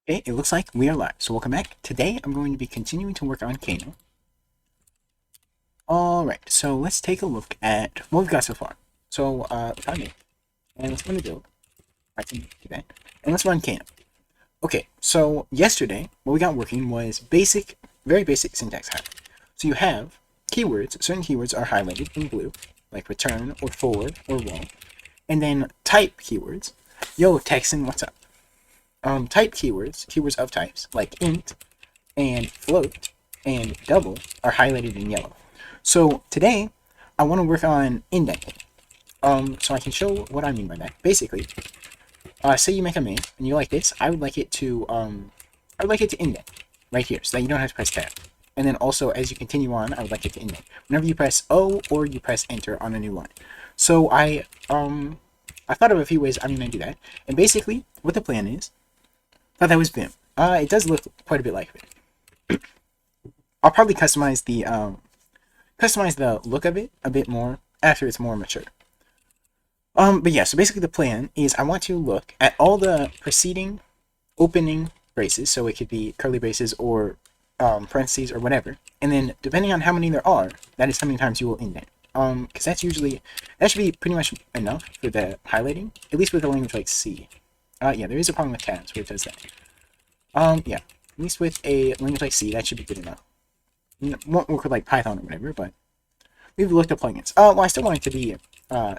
Okay, it looks like we are live. So welcome back. Today I'm going to be continuing to work on Kano. Alright, so let's take a look at what we've got so far. So, found it. And let's run the build. I can do that. And let's run Kano. Okay, so yesterday, what we got working was basic, very basic syntax hack. So you have keywords. Certain keywords are highlighted in blue, like return, or forward, or wall. And then type keywords. Yo, Texan, what's up? Type keywords of types, like int, and float, and double, are highlighted in yellow. So today, I want to work on indenting. So I can show what I mean by that. Basically, say you make a main, and you like this, I would like it to indent, right here, so that you don't have to press tab. And then also, as you continue on, I would like it to indent. Whenever you press O, or you press enter on a new line. So I thought of a few ways I'm going to do that. And basically, what the plan is, thought that was Vim. It does look quite a bit like Vim. I'll probably customize the look of it a bit more after it's more mature. But yeah, so basically the plan is I want to look at all the preceding opening braces, so it could be curly braces or parentheses or whatever, and then depending on how many there are, that is how many times you will indent. Because that should be pretty much enough for the highlighting, at least with a language like C. Yeah, there is a problem with tabs where it does that. Yeah, at least with a language like C, that should be good enough. Won't work with like Python or whatever, but we've looked at plugins. Well, I still want it to be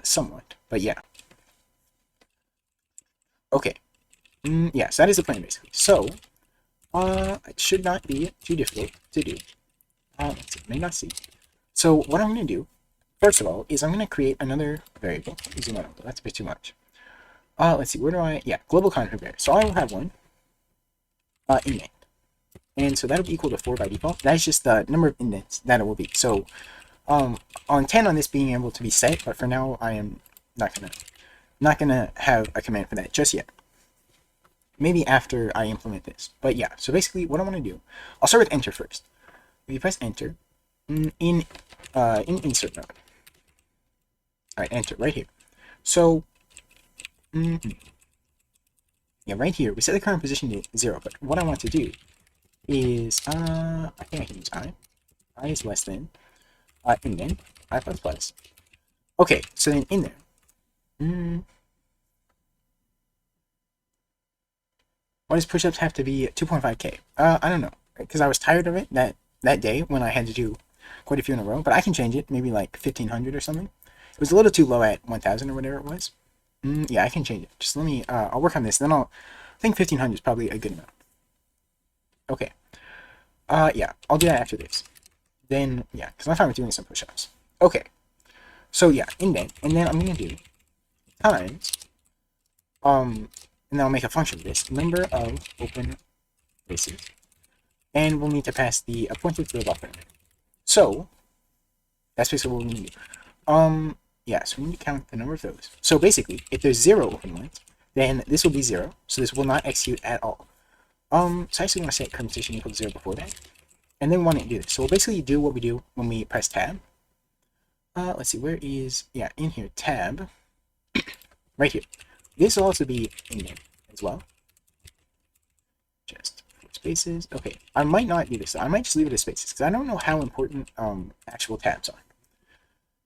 somewhat, but yeah. Okay. Yes, that is the plan basically. So, it should not be too difficult to do. Let's see, may not see. So what I'm going to do, first of all, is I'm going to create another variable. Zoom out, that's a bit too much. Let's see, where do I, yeah, global content variable. So I will have one, indent. And so that'll be equal to 4 by default. That is just the number of indents that it will be. So, on 10 on this being able to be set, but for now I am not gonna have a command for that just yet. Maybe after I implement this. But yeah, so basically what I want to do, I'll start with enter first. If you press enter, in insert mode. Alright, enter, right here. So, yeah, right here, we set the current position to 0, but what I want to do is, I think I can use I. I is less than, indent, I plus plus. Okay, so then in there, why does push-ups have to be 2.5k? I don't know, because I was tired of it that day when I had to do quite a few in a row, but I can change it, maybe like 1500 or something. It was a little too low at 1000 or whatever it was. Yeah, I can change it. Just let me, I'll work on this, then I think 1500 is probably a good amount. Okay. Yeah, I'll do that after this. Then, yeah, because I'm fine with doing some push-ups. Okay. So, yeah, indent, and then I'm going to do times, and then I'll make a function of this, number of open braces, and we'll need to pass the pointer to the buffer. So, that's basically what we need to do. Yeah, so we need to count the number of those. So basically, if there's 0 open lines, then this will be 0, so this will not execute at all. So I actually want to set current position equal to 0 before that. And then we want to do this. So we'll basically do what we do when we press tab. Let's see, where is, yeah, in here, tab. Right here. This will also be indent as well. Just 4 spaces. Okay, I might not do this. I might just leave it as spaces, because I don't know how important actual tabs are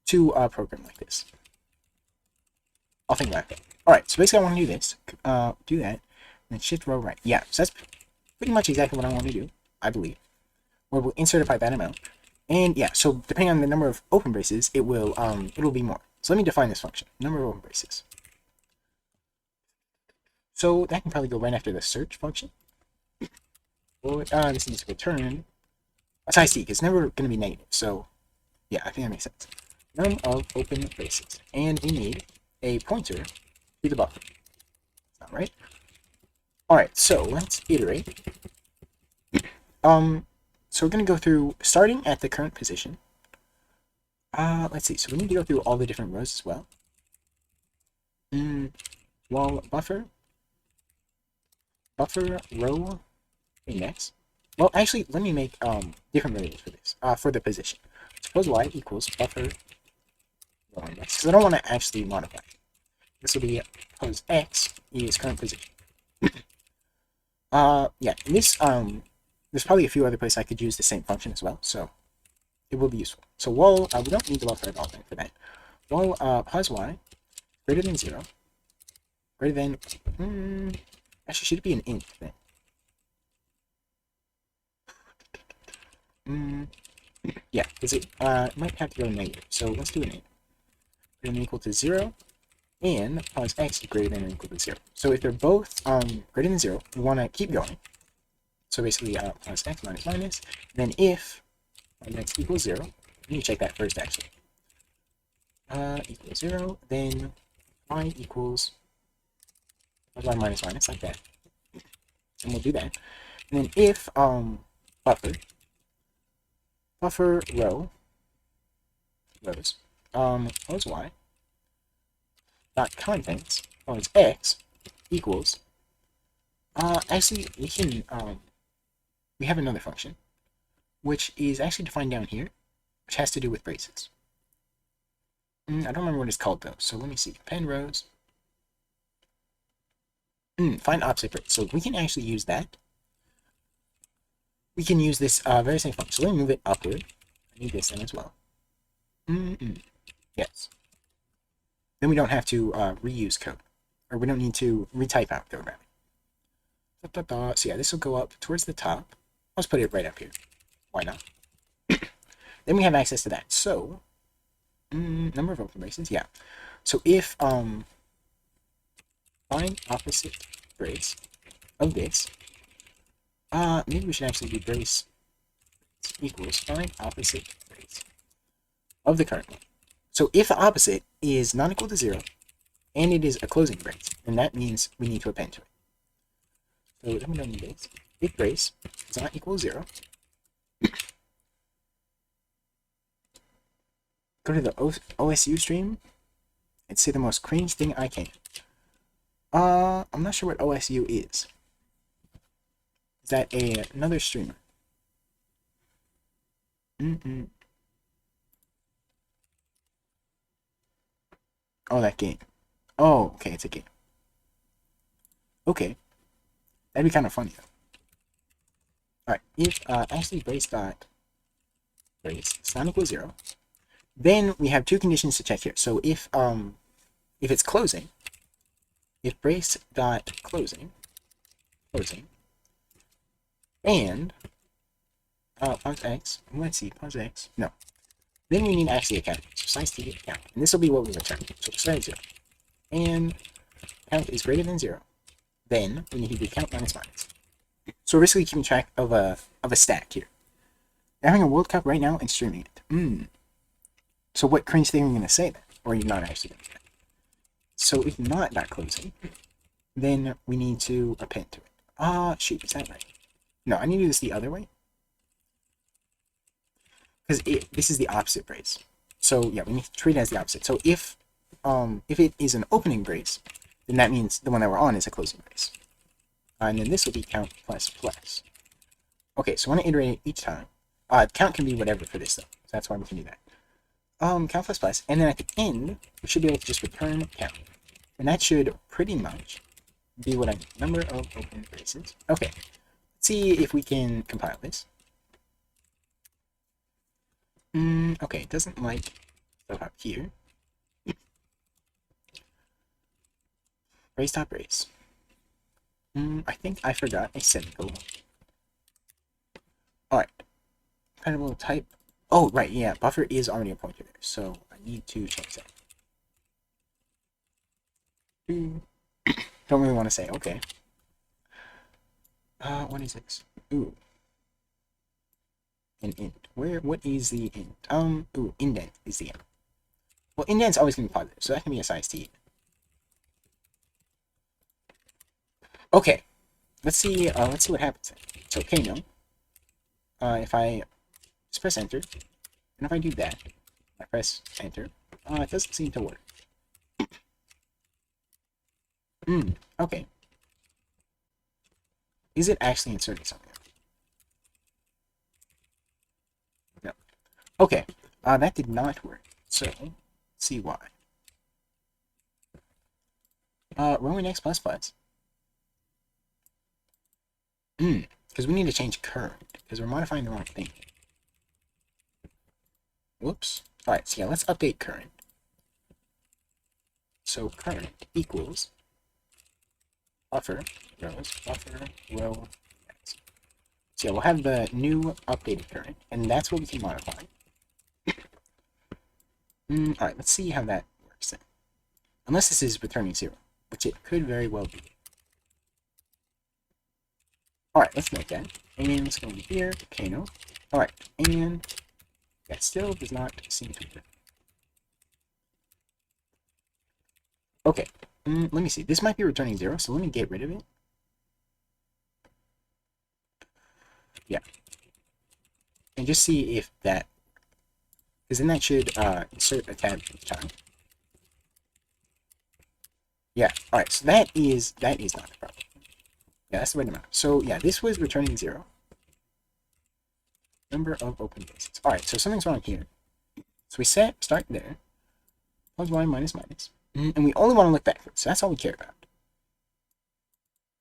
to a program like this. I'll think about that. Alright, so basically I want to do this. Do that. And then shift row right. Yeah, so that's pretty much exactly what I want to do, I believe. Where we'll insert it by that amount. And yeah, so depending on the number of open braces, it'll be more. So let me define this function. Number of open braces. So that can probably go right after the search function. Or this needs to return. That's I see, because it's never going to be negative. So yeah, I think that makes sense. Num of open braces. And we need a pointer to the buffer. All right. Alright, so let's iterate. So we're going to go through, starting at the current position. Let's see, so we need to go through all the different rows as well. Wall buffer row index. Well, actually, let me make different variables for this, for the position. Suppose y equals buffer row index, because I don't want to actually modify it. This will be suppose x is current position. Yeah, in this, there's probably a few other places I could use the same function as well, so it will be useful. So while, we don't need the buffer at all then for that. While, pause y greater than 0, greater than, actually, should it be an int then? Yeah, because it might have to go negative. So let's do an int. Greater than or equal to 0, and pause x is greater than or equal to 0. So if they're both greater than 0, we want to keep going. So basically, pause x minus minus. Then if x equals 0, let me check that first actually. Equals 0, then y equals y minus minus, like that. And we'll do that. And then if buffer rows pose y dot contents pose x equals actually we can we have another function which is actually defined down here, which has to do with braces. I don't remember what it's called though, so let me see. Append rows. Find opposite brace. So we can actually use that. We can use this very same function. So let me move it upward. I need this then as well. Yes. Then we don't have to reuse code. Or we don't need to retype out code, rather. So yeah, this will go up towards the top. Let's put it right up here. Why not? Then we have access to that. So, number of open braces, yeah. So if find opposite brace of this, maybe we should actually do brace equals find opposite brace of the current one. So if the opposite is not equal to 0, and it is a closing brace, then that means we need to append to it. So then we don't need this. If brace is not equal to 0, go to the OSU stream and say the most cringe thing I can. I'm not sure what OSU is. Is that another streamer? Oh, that game. Oh, okay, it's a game. Okay. That'd be kind of funny, though. Alright, if actually brace dot brace is not equal to 0, then we have two conditions to check here. So if it's closing, if brace dot closing, and pause x, let's see, pause x, no. Then we need actually a count. So size t count. And this will be what we return. So start 0. And count is greater than 0. Then we need to do count minus minus. So we're basically keeping track of a stack here. They're having a World Cup right now and streaming it. So what cringe thing are you going to say then? Or are you not actually going to say that? So if not closing, then we need to append to it. Shoot, is that right? No, I need to do this the other way. Because this is the opposite brace. So yeah, we need to treat it as the opposite. So if it is an opening brace, then that means the one that we're on is a closing brace. And then this will be count plus plus. Okay, so I want to iterate it each time. Count can be whatever for this though, so that's why we can do that. Count plus plus, and then at the end, we should be able to just return count. And that should pretty much be what I need. Number of open braces. Okay, let's see if we can compile this. Okay, it doesn't like stuff out here. Brace dot brace. I think I forgot a semicolon. Alright. Compatible type. Oh, right, yeah, buffer is already a pointer there, so I need to change that. Don't really want to say, okay. What is this? Ooh. An int. What is the int? Indent is the int. Well, indent's always going to be positive, so that can be a size t. Okay. Let's see what happens then. So, okay, no. If I just press enter, and if I do that, I press enter, it doesn't seem to work. Okay. Is it actually inserting something? No. Okay. That did not work. So, let's see why. Roman x plus plus. Because we need to change current, because we're modifying the wrong thing. Whoops. Alright, so yeah, let's update current. So current equals buffer row. So yeah, we'll have the new updated current, and that's what we can modify. Alright, let's see how that works then. Unless this is returning 0, which it could very well be. Alright, let's make that. And let's go over here, Kano. Alright, and that still does not seem to work. Okay, let me see. This might be returning 0, so let me get rid of it. Yeah. And just see if that... Because then that should insert a tab each time. Yeah, alright, so that is not a problem. Yeah, that's the right amount. So yeah, this was returning 0. Number of open bases. Alright, so something's wrong here. So we start there. Plus y minus minus. And we only want to look backwards, so that's all we care about.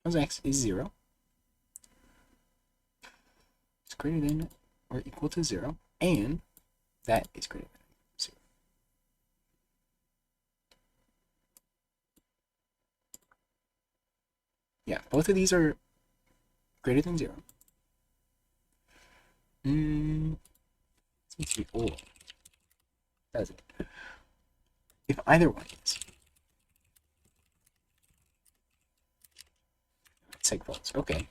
Plus x is 0. It's greater than or equal to 0. And that is greater than 0. Yeah, both of these are greater than 0. It needs to be or. Does it? If either one is. Seg false. Okay.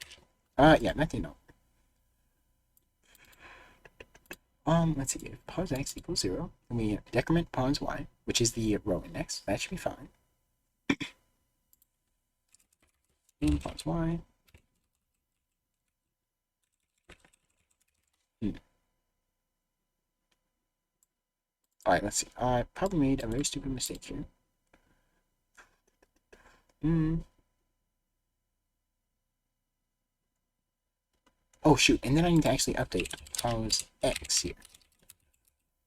Yeah, nothing else. Let's see. If pos x equals 0, then we decrement pos y, which is the row index. That should be fine. And pos y. Alright, let's see. I probably made a very stupid mistake here. Oh shoot, and then I need to actually update pos x here.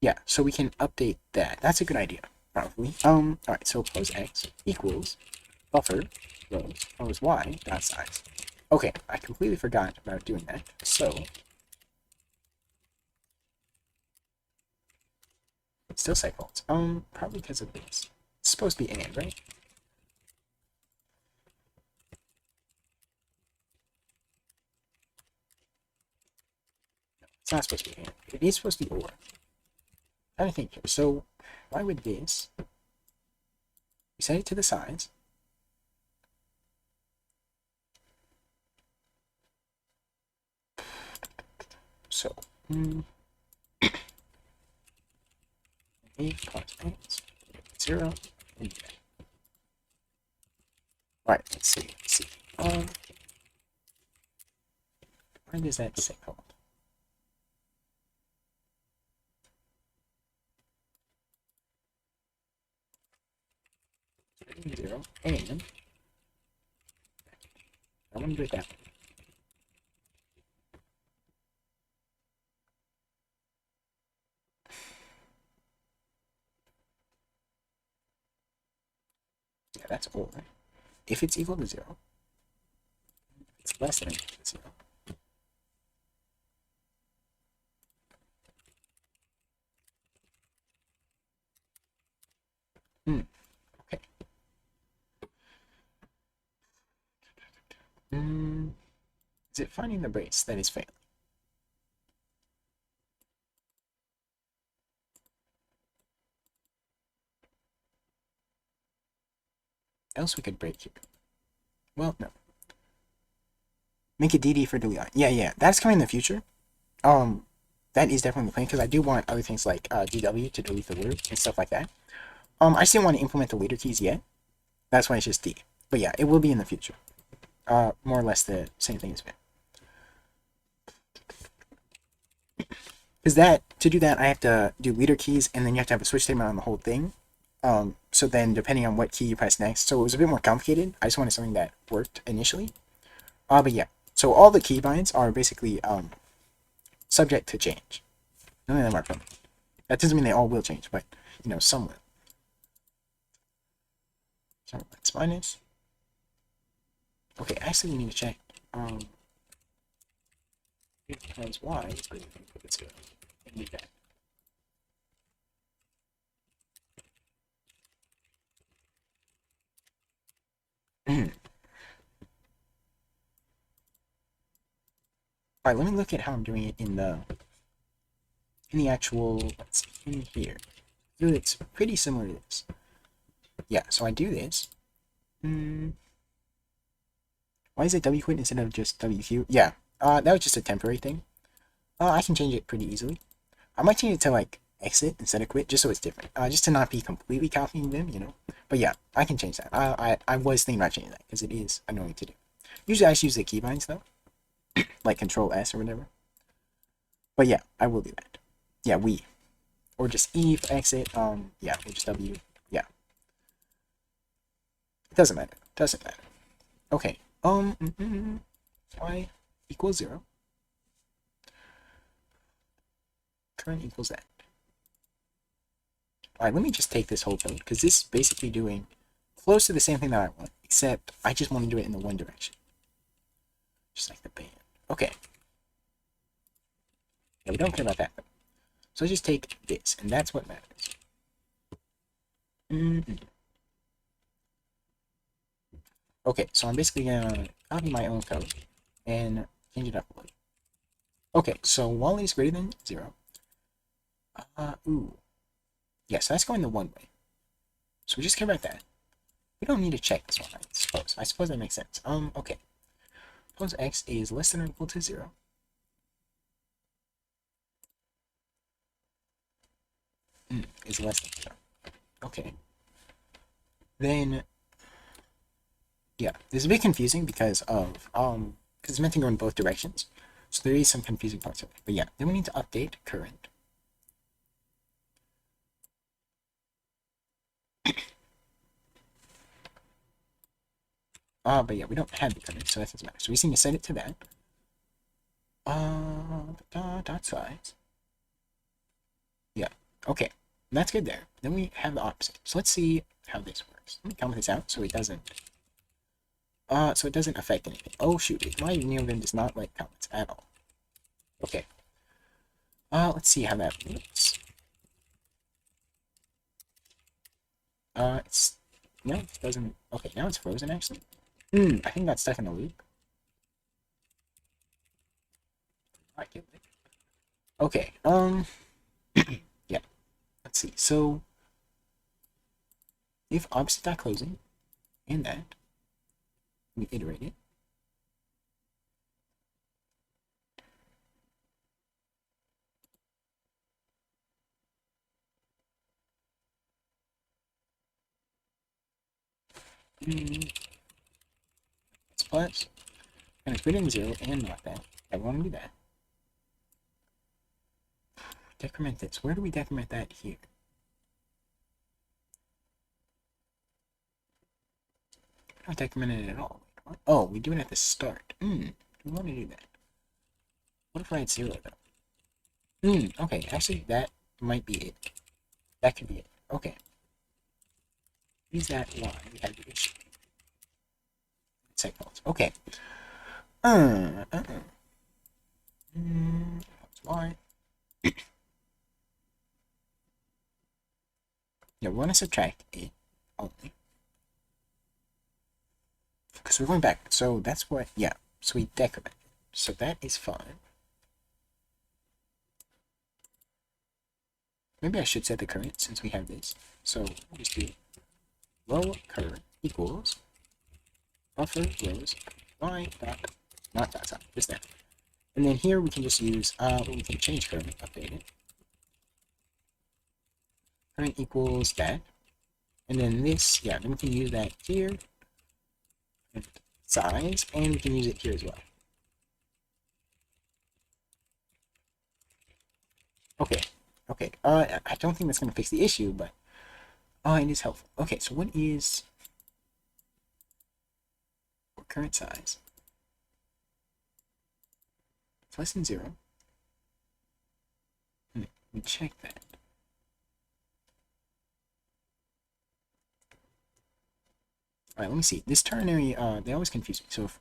Yeah, so we can update that. That's a good idea, probably. Alright, so pos x equals buffer rows pos y dot size. Okay, I completely forgot about doing that. So still seg faults. Probably because of this. It's supposed to be and, right? It's not supposed to be and. It is supposed to be or. I think here. So why would this? We set it to the size. So a plus x 0 and right, let's see. Why does that say called? Zero and I want to do that. Yeah, that's or. If it's equal to 0, it's less than or equal to 0. Okay. Is it finding the brace that is failing? Else we could break here. Well, no. Make a DD for delete. Yeah, that's coming in the future. That is definitely the plan because I do want other things like DW to delete the word and stuff like that. I just didn't want to implement the leader keys yet. That's why it's just D. But yeah, it will be in the future. More or less the same thing as been. Because to do that, I have to do leader keys, and then you have to have a switch statement on the whole thing. So then, depending on what key you press next, so it was a bit more complicated. I just wanted something that worked initially. But yeah, so all the keybinds are basically subject to change. None of them are permanent. That doesn't mean they all will change, but some will. So let's minus. Okay, actually we need to check. Because y is greater than or equal to 0. And leave that. Alright, let me look at how I'm doing it in the actual, let's see, in here. It's pretty similar to this. Yeah, so I do this. Why is it W quit instead of just WQ? Yeah, that was just a temporary thing. I can change it pretty easily. I might change it to like exit instead of quit, just so it's different. Just to not be completely copying them, you know. But yeah, I can change that. I was thinking about changing that because it is annoying to do. Usually I just use the keybinds though, like Control S or whatever. But yeah, I will do that. Yeah, or just E for exit. Yeah, or just W. Yeah, it doesn't matter. Doesn't matter. Okay. Y equals 0. Current equals that. Alright, let me just take this whole code, because this is basically doing close to the same thing that I want, except I just want to do it in the one direction. Just like the band. Okay. Yeah, we don't care about that, though. So let's just take this, and that's what matters. Okay, so I'm basically gonna copy my own code and change it up a little. Okay, so while it is greater than 0, yeah, so that's going the one way. So we just care about that. We don't need to check this one, I suppose. I suppose that makes sense. Okay. Suppose x is less than or equal to 0. Is less than 0. Okay. Then, yeah, this is a bit confusing because it's meant to go in both directions. So there is some confusing parts of it. But yeah, then we need to update current. But yeah, we don't have the current, so that doesn't matter. So we just need to set it to that. Dot size. Yeah, okay. And that's good there. Then we have the opposite. So let's see how this works. Let me comment this out so it doesn't affect anything. Oh shoot, my neovim does not like comments at all. Okay. Let's see how that works. It's no, it doesn't. Okay, now it's frozen actually. I think that's stuck in a loop. Okay, yeah. Let's see. So if opposite dot closing and that, we iterate it. It's plus, and it's greater than 0 and not that. I want to do that. Decrement this. Where do we decrement that here? We don't decrement it at all. What? Oh, we do it at the start. Do we want to do that? What if I had 0 though? Okay, actually that might be it. That could be it. Okay. Is that why we had the issue? Segments. Okay. Why? Yeah, we want to subtract it only. Because we're going back. So that's what, yeah. So we decrement it. So that is fine. Maybe I should set the current since we have this. So we'll just do low current equals buffer rows y dot not dot sign, just that. And then here we can just use we can change current, update it. Current equals that. And then this, yeah, then we can use that here. Size, and we can use it here as well. Okay. Okay. I don't think that's gonna fix the issue, but it is helpful. Okay, so what is current size? It's less than 0. We check that. Alright, let me see. This ternary, they always confuse me. So if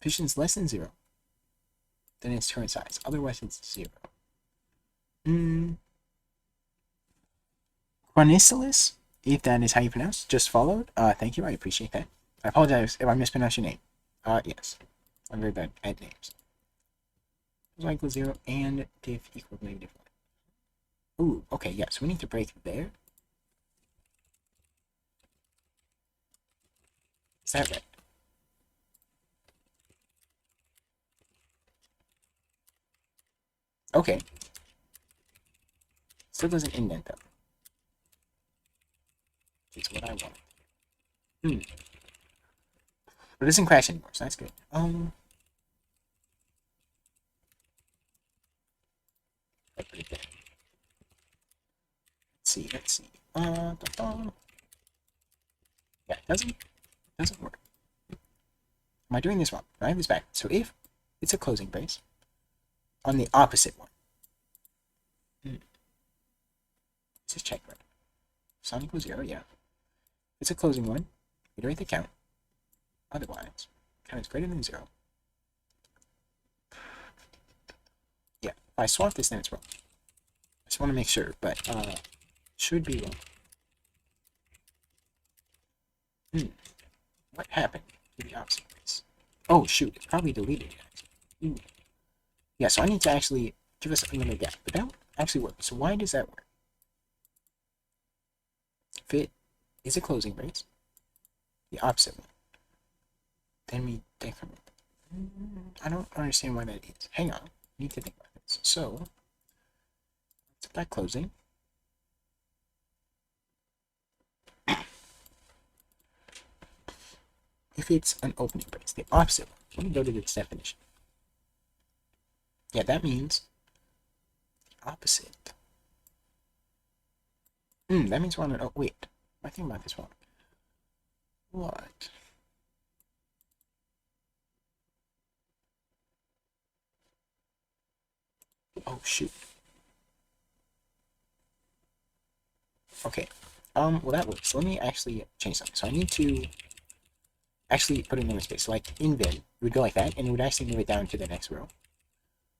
position is less than 0, then its current size. Otherwise, it's 0. Mm. Chronicilus, if that is how you pronounce, just followed. Thank you, I appreciate that. I apologize if I mispronounced your name. Yes. I'm very bad at names. Y equals 0 and diff equals -1. Ooh, okay, yeah, so we need to break there. Is that right? Okay. Still doesn't indent though. It's what I want. But it doesn't crash anymore, so that's good. Let's see, let's see. Yeah, it doesn't work. Am I doing this wrong? I have this back. So if it's a closing brace on the opposite one. Let's just check right. Sine equals 0, yeah. It's a closing one. Iterate the count. Otherwise, count is greater than 0. Yeah, if I swap this, then it's wrong. I just want to make sure, but should be wrong. What happened to the opposite brace? Oh shoot, it's probably deleted it. Yeah, so I need to actually give us another gap, but that actually works. So why does that work? If it is a closing brace, the opposite one, then we decrement. I don't understand why that is. Hang on, I need to think about this. So, it's that closing. If it's an opening brace, the opposite one. Let me go to this definition. Yeah, that means opposite. That means we're on an. Oh, wait. I think about this wrong. What? Oh, shoot. Okay. Well, that works. So let me actually change something. So I need to actually put it in a space. So like Indent, it would go like that, and it would actually move it down to the next row.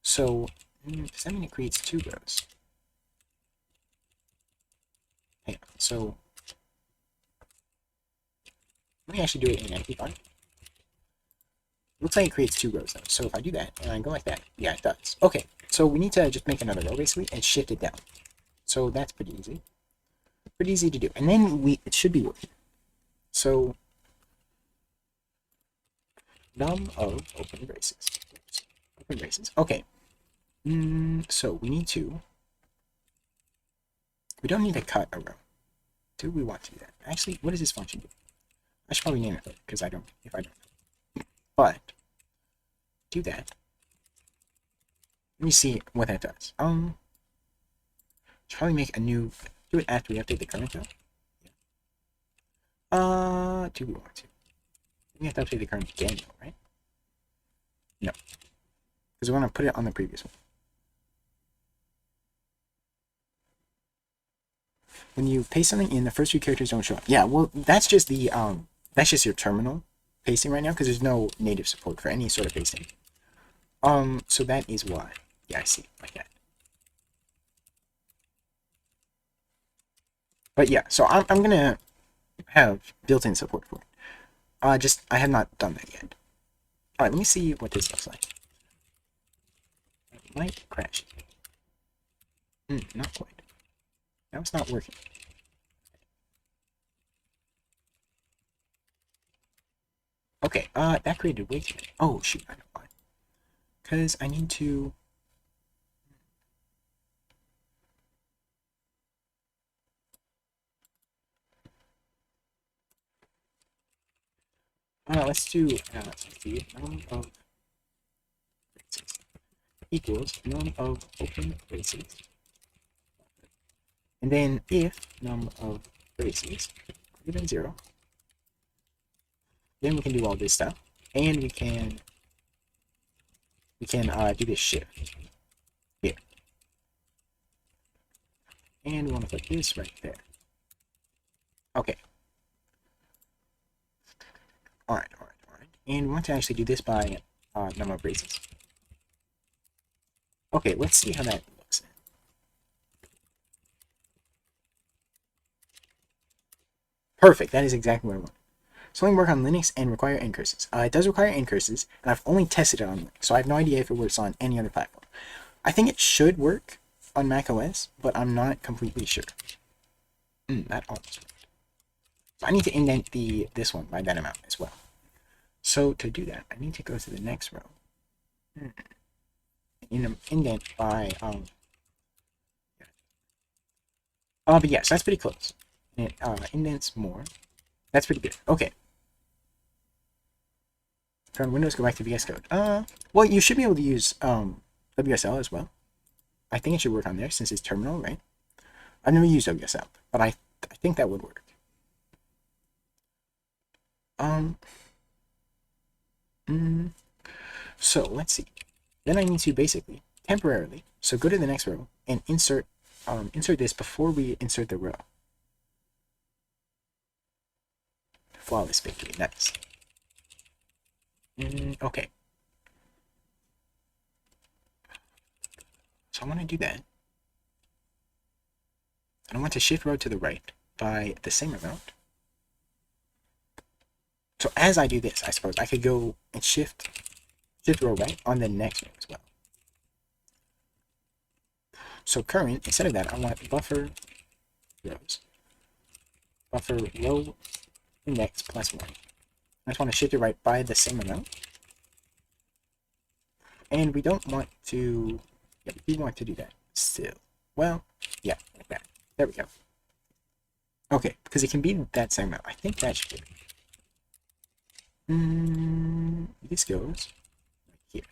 So, does that mean it creates 2 rows? Hang on. So, let me actually do it in empty font. Looks like it creates 2 rows though. So if I do that and I go like that, yeah, it does. Okay, so we need to just make another row basically and shift it down. So that's pretty easy. Pretty easy to do. And then it should be working. So num of open braces. Open braces. Okay. So we need to. We don't need to cut a row. Do we want to do that? Actually, what does this function do? I should probably name it because I don't. If I don't. But do that. Let me see what that does. Should probably make a new. Do it after we update the current though. Do we want to? We have to update the current again, right? No, because we want to put it on the previous one. When you paste something in, the first few characters don't show up. Yeah, well, that's just the that's just your terminal pasting right now because there's no native support for any sort of pasting. So that is why. Yeah, I see, like that. But yeah, so I'm gonna have built-in support for it. I have not done that yet. All right, let me see what this looks like. It might crash. Not quite. Now it's not working. Okay, that created way too many. Oh shoot, I know why. Because I need to. Let's do the num of braces equals num of open braces. And then if num of braces greater than 0, then we can do all this stuff. And we can do this shift here. And we want to put this right there. Okay. Alright. And we want to actually do this by number of braces. Okay, let's see how that looks. Perfect, that is exactly what I want. So only work on Linux and require ncurses. It does require ncurses, and I've only tested it on Linux, so I have no idea if it works on any other platform. I think it should work on macOS, but I'm not completely sure. That almost worked. So I need to indent this one by that amount as well. So to do that, I need to go to the next row. Indent by but yes, that's pretty close. It indents more. That's pretty good. Okay. From Windows, go back to VS Code. Well, you should be able to use WSL as well. I think it should work on there since it's terminal, right? I've never used WSL, but I think that would work. So let's see. Then I need to basically temporarily. So go to the next row and insert this before we insert the row. Flawless victory. Nice. Okay. So I want to do that. And I want to shift row to the right by the same amount. So as I do this, I suppose I could go and shift row right on the next row as well. So current, instead of that, I want buffer rows. Buffer row index plus 1. I just want to shift it right by the same amount. And we don't want to, yeah, we do want to do that still. Well, yeah, like that. There we go. Okay, because it can be that same amount. I think that should be. This goes here.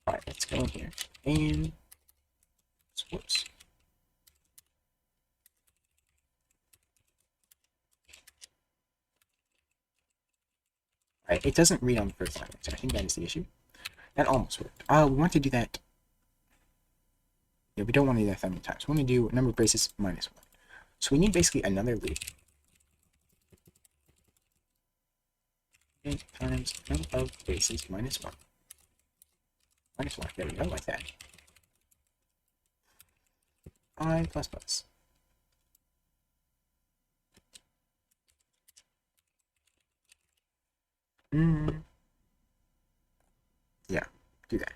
Alright, let's go in here. And, whoops. Alright, it doesn't read on the first line, so I think that is the issue. That almost worked. We want to do that. Yeah, we don't want to do that that many times. We want to do number of braces minus 1. So we need basically another loop. Times number of braces minus 1. Minus 1. There we go, like that. I plus plus. Yeah, do that.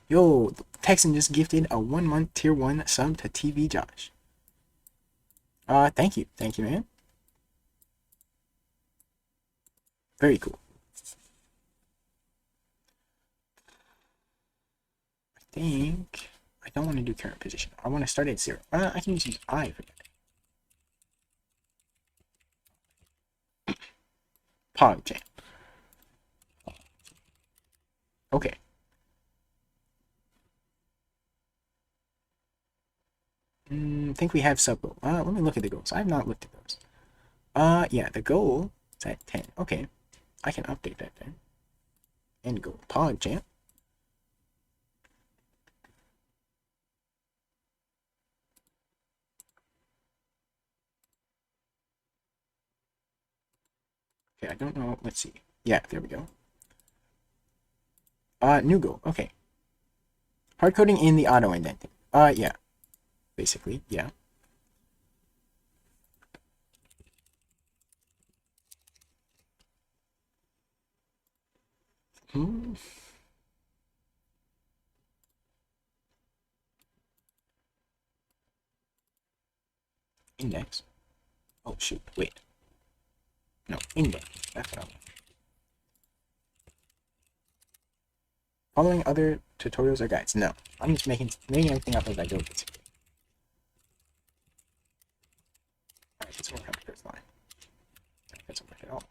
Yo, Texan just gifted a 1-month tier 1 sub to TV Josh. Thank you. Thank you, man. Very cool. I think I don't want to do current position. I want to start at 0. I can use I for that. Pog jam. Okay. I think we have sub goal. Let me look at the goals. I have not looked at those. Yeah, the goal is at 10. Okay. I can update that then. End goal. Pog jam. Okay, I don't know. Let's see. Yeah, there we go. New goal. Okay. Hard coding in the auto indenting. Yeah. Basically, yeah. Index. Oh, shoot. Wait. No, index. That's what I want. Following other tutorials or guides? No. I'm just making everything up as I go, basically. Alright, let's work on the first line. That doesn't work at all.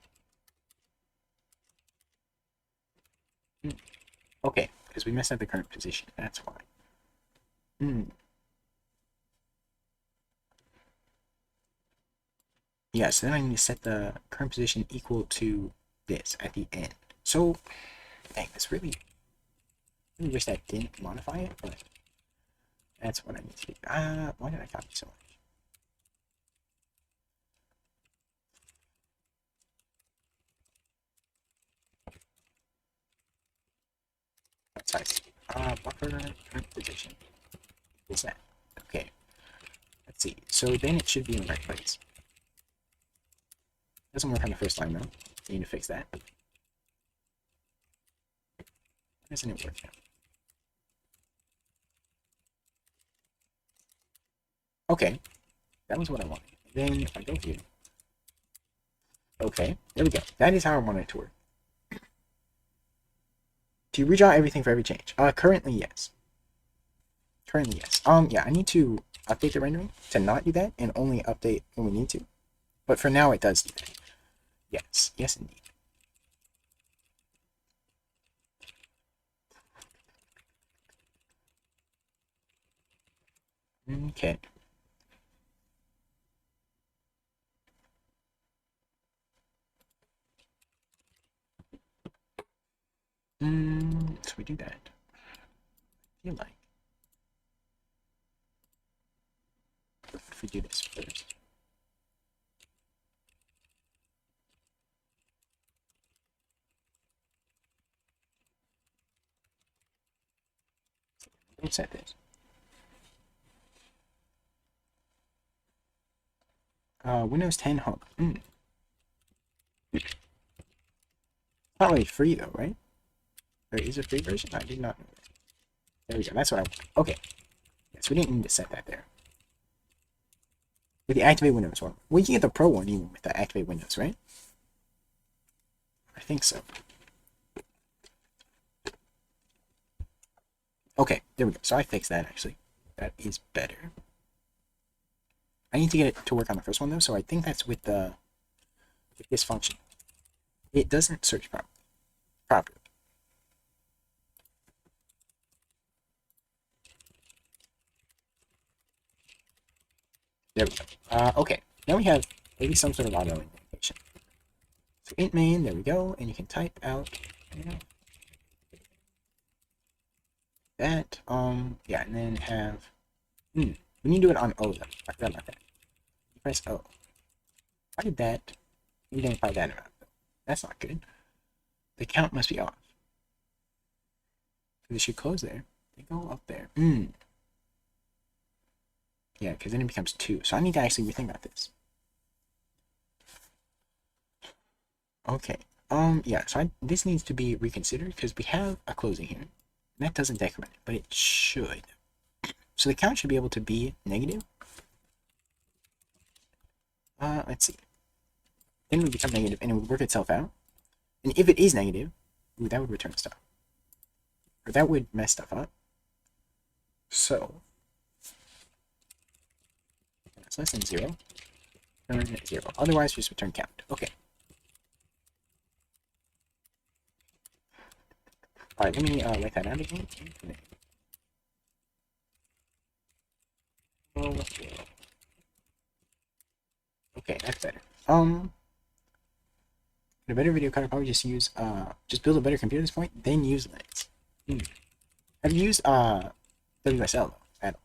Okay, because we messed up the current position. That's why. Yeah, so then I need to set the current position equal to this at the end. So, dang, this really wish that didn't modify it, but that's what I need to do. Why did I copy so much? size. Buffer current position. What's that? Okay. Let's see. So then it should be in the right place. Doesn't work on the first line though. I need to fix that. Why doesn't it work now? Okay. That was what I wanted. Then if I go here. Okay, there we go. That is how I want it to work. Do you redraw everything for every change? Currently yes. Currently yes. Yeah, I need to update the rendering to not do that and only update when we need to. But for now it does do that. Yes, yes indeed. Okay. So we do that. I feel like if we do this first. Let's set this. Windows 10 Home. Not really free though, right? Or is it a free version? I did not know that. There we go. That's what I want. Okay. Yes, we didn't need to set that there. With the activate Windows one. Well, you can get the Pro one even with the activate Windows, right? I think so. Okay, there we go. So I fixed that actually. That is better. I need to get it to work on the first one though, so I think that's with this function. It doesn't search properly. There we go. Okay, now we have maybe some sort of auto indication. So int main, there we go, and you can type out that. Yeah, and then have. We need to do it on O though. I forgot about that. Press O. Why did that? You didn't find that amount though. That's not good. The count must be off. Because it should close there. They go up there. Yeah, because then it becomes 2. So I need to actually rethink about this. Okay. Yeah, so this needs to be reconsidered because we have a closing here. And that doesn't decrement it, but it should. So the count should be able to be negative. Let's see. Then it would become negative and it would work itself out. And if it is negative, that would return stuff. Or that would mess stuff up. So it's less than 0. Return 0. Otherwise, just return count. Okay. Alright, let me write that out again. Okay, that's better. In a better video card, I'd probably just use just build a better computer at this point, then use Linux. Have you used WSL though at all?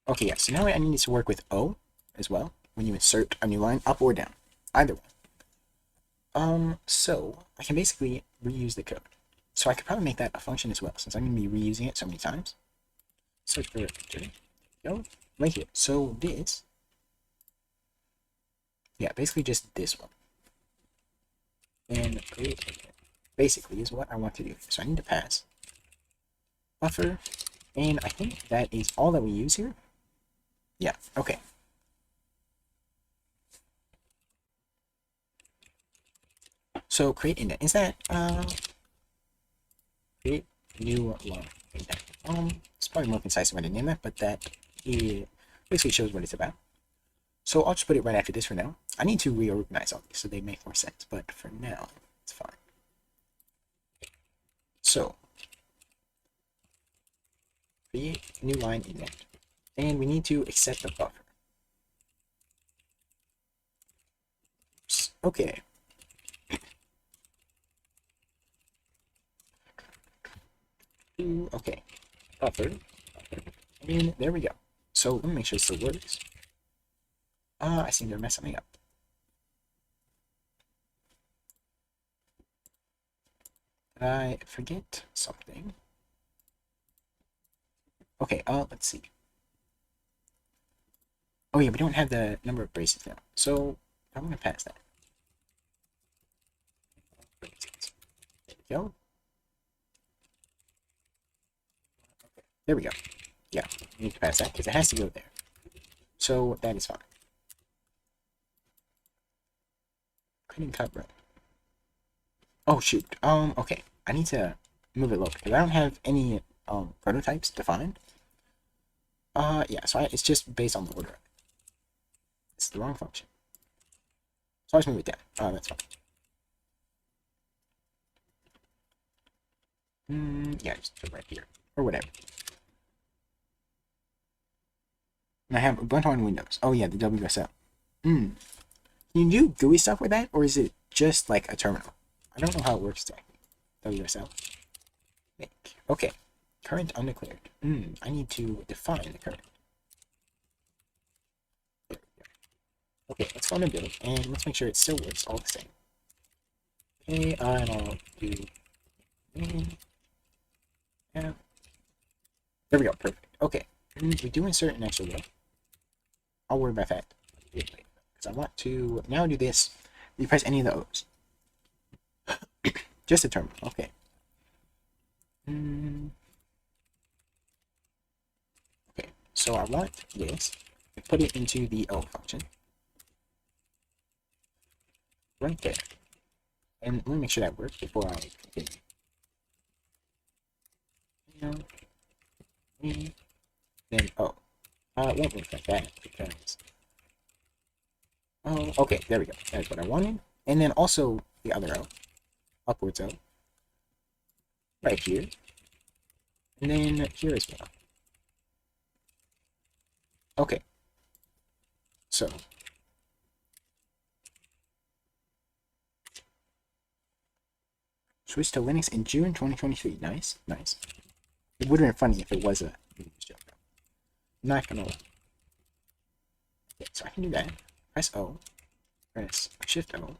Okay, yeah. So now I need to work with O as well when you insert a new line, up or down, either one. So I can basically reuse the code. So I could probably make that a function as well, since I'm going to be reusing it so many times. Search for it. Go right here. So this, yeah, basically just this one. And basically is what I want to do. So I need to pass buffer, and I think that is all that we use here. Yeah, okay. So create indent. Is that create new line indent? It's probably more concise when I name that, but that basically shows what it's about. So I'll just put it right after this for now. I need to reorganize all these so they make more sense, but for now, it's fine. So create new line indent. And we need to accept the buffer. Okay. Okay. Buffer. And there we go. So let me make sure this still works. I seem to mess something up. Did I forget something? Okay, let's see. Oh yeah, we don't have the number of braces now. So I'm gonna pass that. There we go. There we go. Yeah, we need to pass that because it has to go there. So that is fine. Couldn't cut right. Oh shoot. Okay. I need to move it lower because I don't have any prototypes defined. Yeah, so it's just based on the order. It's the wrong function. So I just move it down. Oh, that's fine. Yeah, just put it right here. Or whatever. And I have Ubuntu on Windows. Oh yeah, the WSL. Can you do GUI stuff with that, or is it just like a terminal? I don't know how it works exactly. WSL. Make. Okay. Current undeclared. I need to define the current. There we go. Okay, let's go into build, and let's make sure it still works all the same. Okay, and I'll do... Yeah. There we go, perfect. Okay, we do insert an extra row. I'll worry about that because I want to now do this. You press any of the O's. Just a terminal. Okay. Okay. So I want this. Put it into the O function. Right there. And let me make sure that works before I continue. Then O. It won't work like that because. Oh, okay. There we go. That's what I wanted. And then also the other O. Upwards O. Right here. And then here as well. Okay. So. Switched to Linux in June 2023. Nice, nice. It would have been funny if it was a joke. Not gonna lie. Okay, so I can do that. Press O. Press Shift O.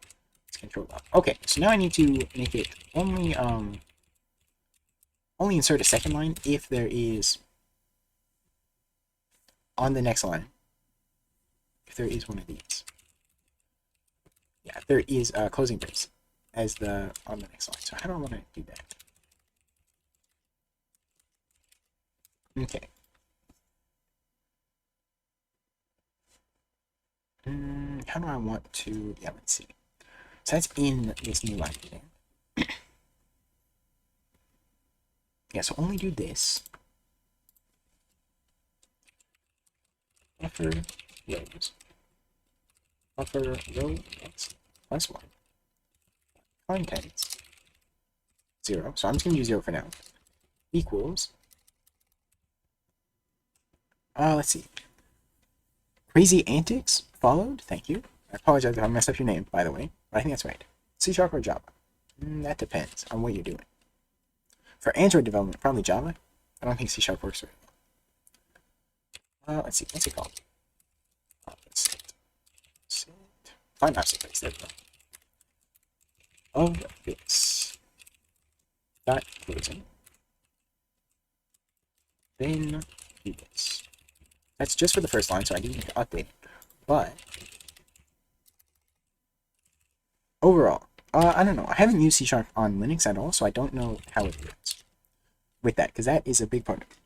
Let's Control Up. Okay, so now I need to make it only insert a second line if there is on the next line. If there is one of these. Yeah, if there is a closing brace as the on the next line. So how do I want to do that? Okay. How do I want to? Yeah, let's see. So that's in this new line there. Yeah, so only do this. Buffer rows. Buffer row x plus 1. Contents 0. So I'm just going to use 0 for now. Equals. Let's see. Crazy Antics followed. Thank you. I apologize if I messed up your name, by the way. But I think that's right. C# or Java? That depends on what you're doing. For Android development, probably Java. I don't think C# works very well. Let's see. What's it called? Let's see. Find master place. There we go. Of this. Dot closing. Then do this. That's just for the first line, so I do need to update it. But overall, I don't know. I haven't used C# on Linux at all, so I don't know how it works with that, because that is a big part of it.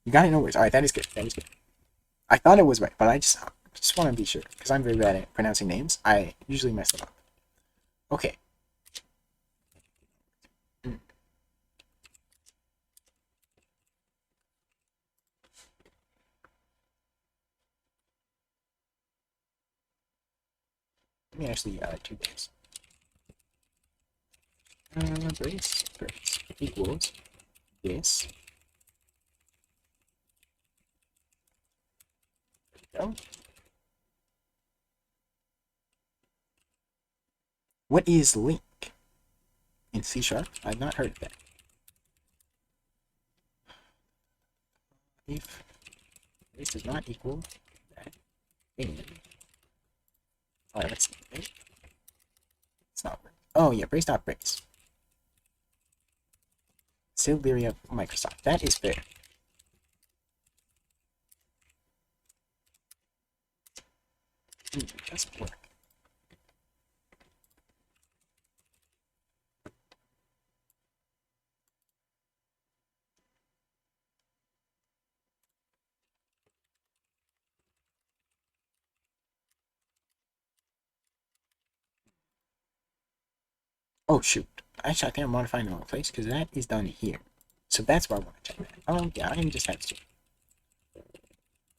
You got it, no worries. All right, that is good. That is good. I thought it was right, but I just want to be sure, because I'm very bad at pronouncing names. I usually mess them up. Okay. Let me actually do this. Brace equals this. There we go. What is link in C#? I've not heard of that. If this does not equal that, then Alright, let's see. It's not working. Oh yeah, brace dot brace. Silveria Microsoft. That is fair. It doesn't work. Oh shoot. Actually, I think I'm modifying the wrong place because that is done here. So that's where I want to check that. Yeah, I can just have to.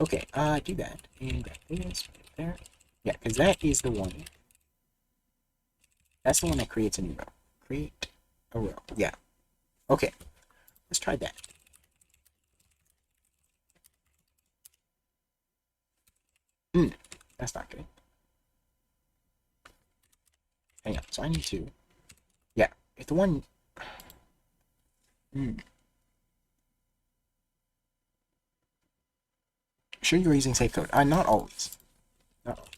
Okay, do that. And that is right there. Yeah, because that is the one. That's the one that creates a new row. Create a row. Yeah. Okay. Let's try that. That's not good. Hang on. So I need to. Yeah. If the one. Sure you're using safe code. Not always. Not always.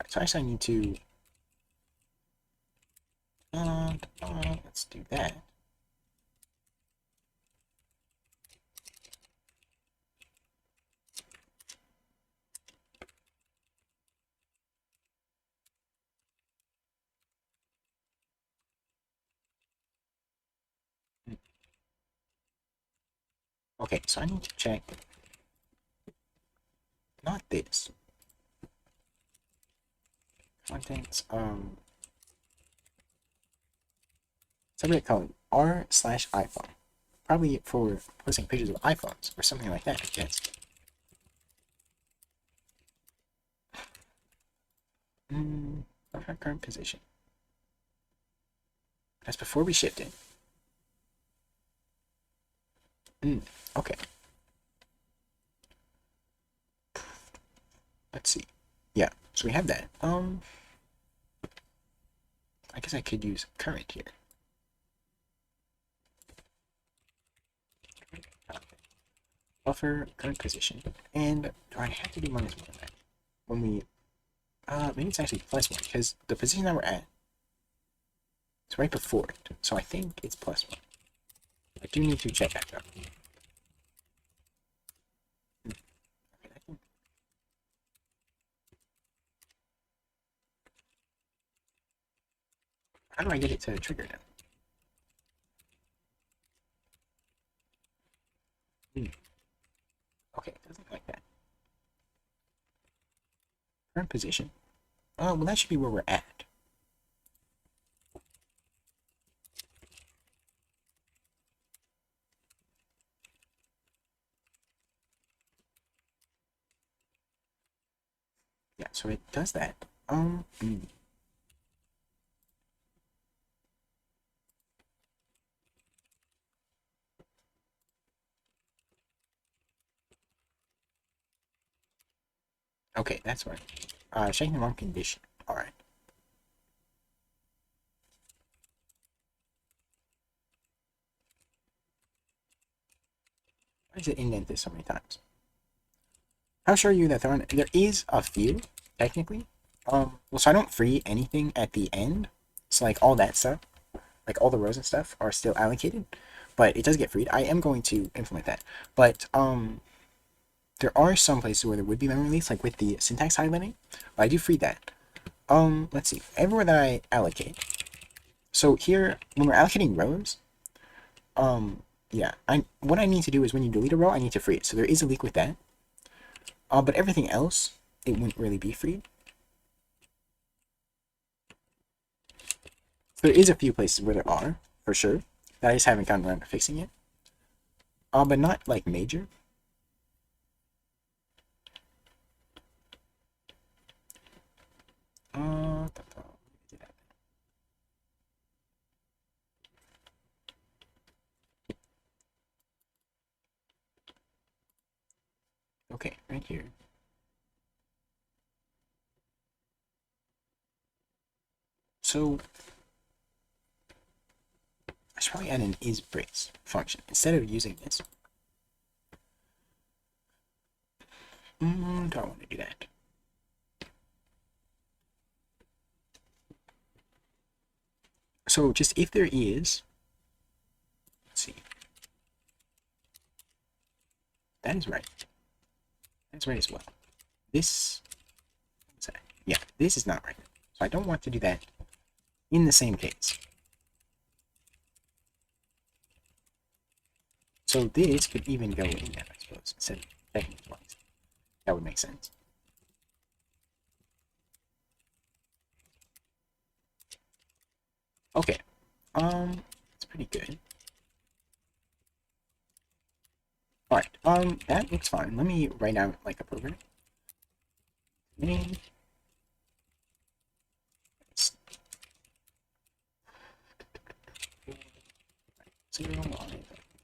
Right, so actually I need to. Let's do that. Okay, so I need to check. Not this. Contents. Subject code r/iPhone. Probably for posting pictures of iPhones or something like that, I guess. Our current position. That's before we shift it. Okay. Let's see. Yeah, so we have that. I guess I could use current here. Buffer current position. And do I have to do -1 of that? When we maybe it's actually +1 because the position that we're at is right before it. So I think it's +1. I do need to check that though. How do I get it to trigger now? Okay, it doesn't like that. Current position. Well, that should be where we're at. Yeah, so it does that. Okay, that's right. Checking the wrong condition. Alright. Why does it indent this so many times? How sure are you that there is a few, technically? Well, so I don't free anything at the end. So, like, all that stuff, like, all the rows and stuff are still allocated. But it does get freed. I am going to implement that. But, there are some places where there would be memory leaks, like with the syntax highlighting. But I do free that. Let's see. Everywhere that I allocate. So here, when we're allocating rows, yeah, what I need to do is when you delete a row, I need to free it. So there is a leak with that. But everything else, it wouldn't really be freed. There is a few places where there are, for sure, that I just haven't gotten around to fixing it. But not like major. Okay, right here. So I should probably add an isBrace function instead of using this. Do I want to do that? So just if there is, let's see. That is right. That's right as well. This, what's that? Yeah, this is not right. So I don't want to do that in the same case. So this could even go in there, I suppose, instead of checking twice. That would make sense. Okay. It's pretty good. Alright, that looks fine. Let me write out like a program. Name. Zero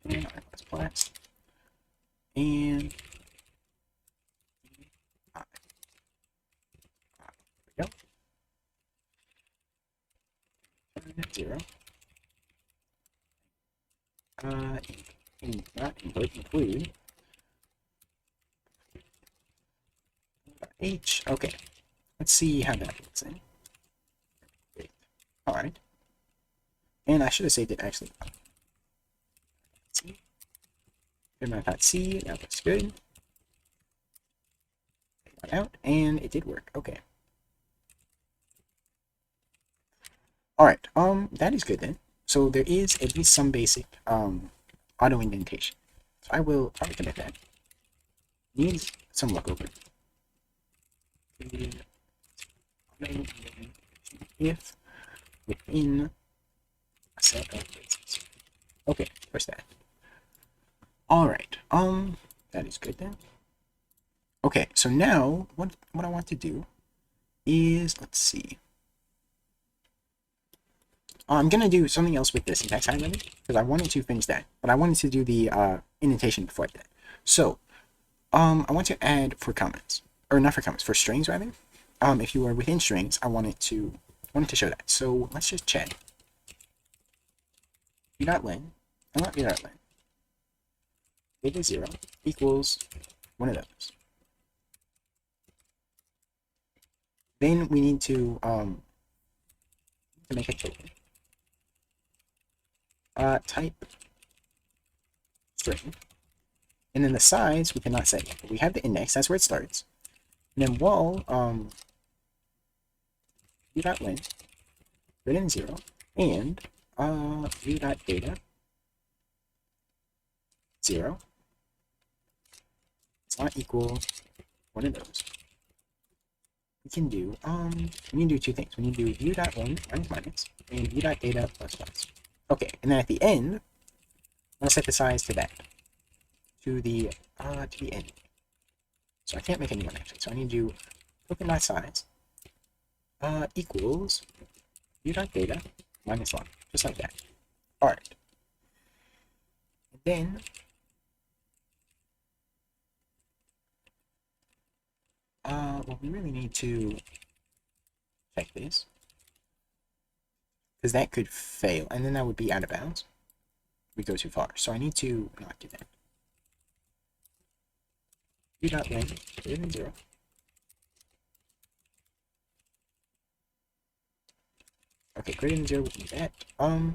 and I plus and I. There we go. Zero. Not include H. Okay. Let's see how that looks in. Great. Alright. And I should have saved it actually. C. C. That looks good. Take that out, and it did work. Okay. Alright, that is good then. So there is at least some basic auto indentation. So I will probably commit that. Needs some look over. If within a set of places. Okay, where's that? Alright, that is good then. Okay, so now what I want to do is, let's see. I'm gonna do something else with this index highlighter because I wanted to finish that, but I wanted to do the indentation before I did. So, I want to add for comments, or not for comments, for strings rather. If you are within strings, I wanted to show that. So let's just check. v.len, not v.len. Beta 0 equals one of those. Then we need to make a token. Type string, and then the size we cannot set yet, but we have the index, that's where it starts. And then wall v.len greater than 0 and v.data 0. It's not equal one of those. We can do two things. We need to do view.1 minus and view.data plus plus. Okay, and then at the end, I'm gonna set the size to that. To the end. So I can't make a new one actually. So I need to do token.size equals view.data minus 1. Just like that. Alright. And then well, we really need to check this, because that could fail, and then that would be out of bounds. We go too far, so I need to not do that. v.len greater than 0. Okay, greater than 0 would be that.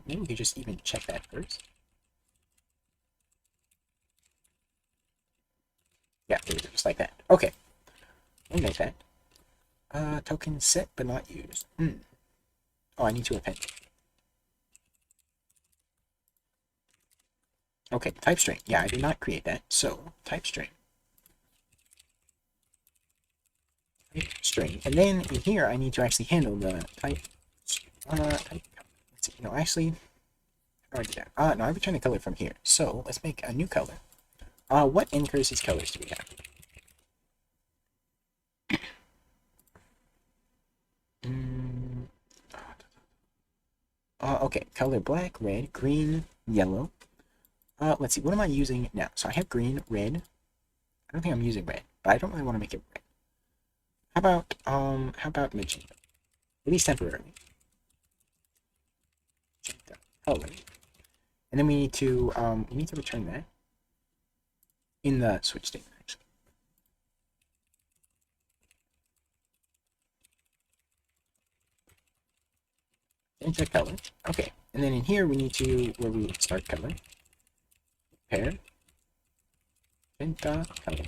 Maybe we could just even check that first. Yeah, there we go, just like that. Okay. We'll make that. Token set but not used. Oh, I need to append. Okay, type string. Yeah, I did not create that. So, type string. Type string. And then in here, I need to actually handle the type. Let's see. No, actually, I already did that. No, I returned the color from here. So, let's make a new color. What incursive colors do we have? Okay, color black, red, green, yellow. Let's see, what am I using now? So I have green, red. I don't think I'm using red, but I don't really want to make it red. How about magenta? At least temporarily. Magenta color. And then we need to return that in the switch statement, actually. change the color. Okay, and then in here we need to, where we start color, pair, magenta, color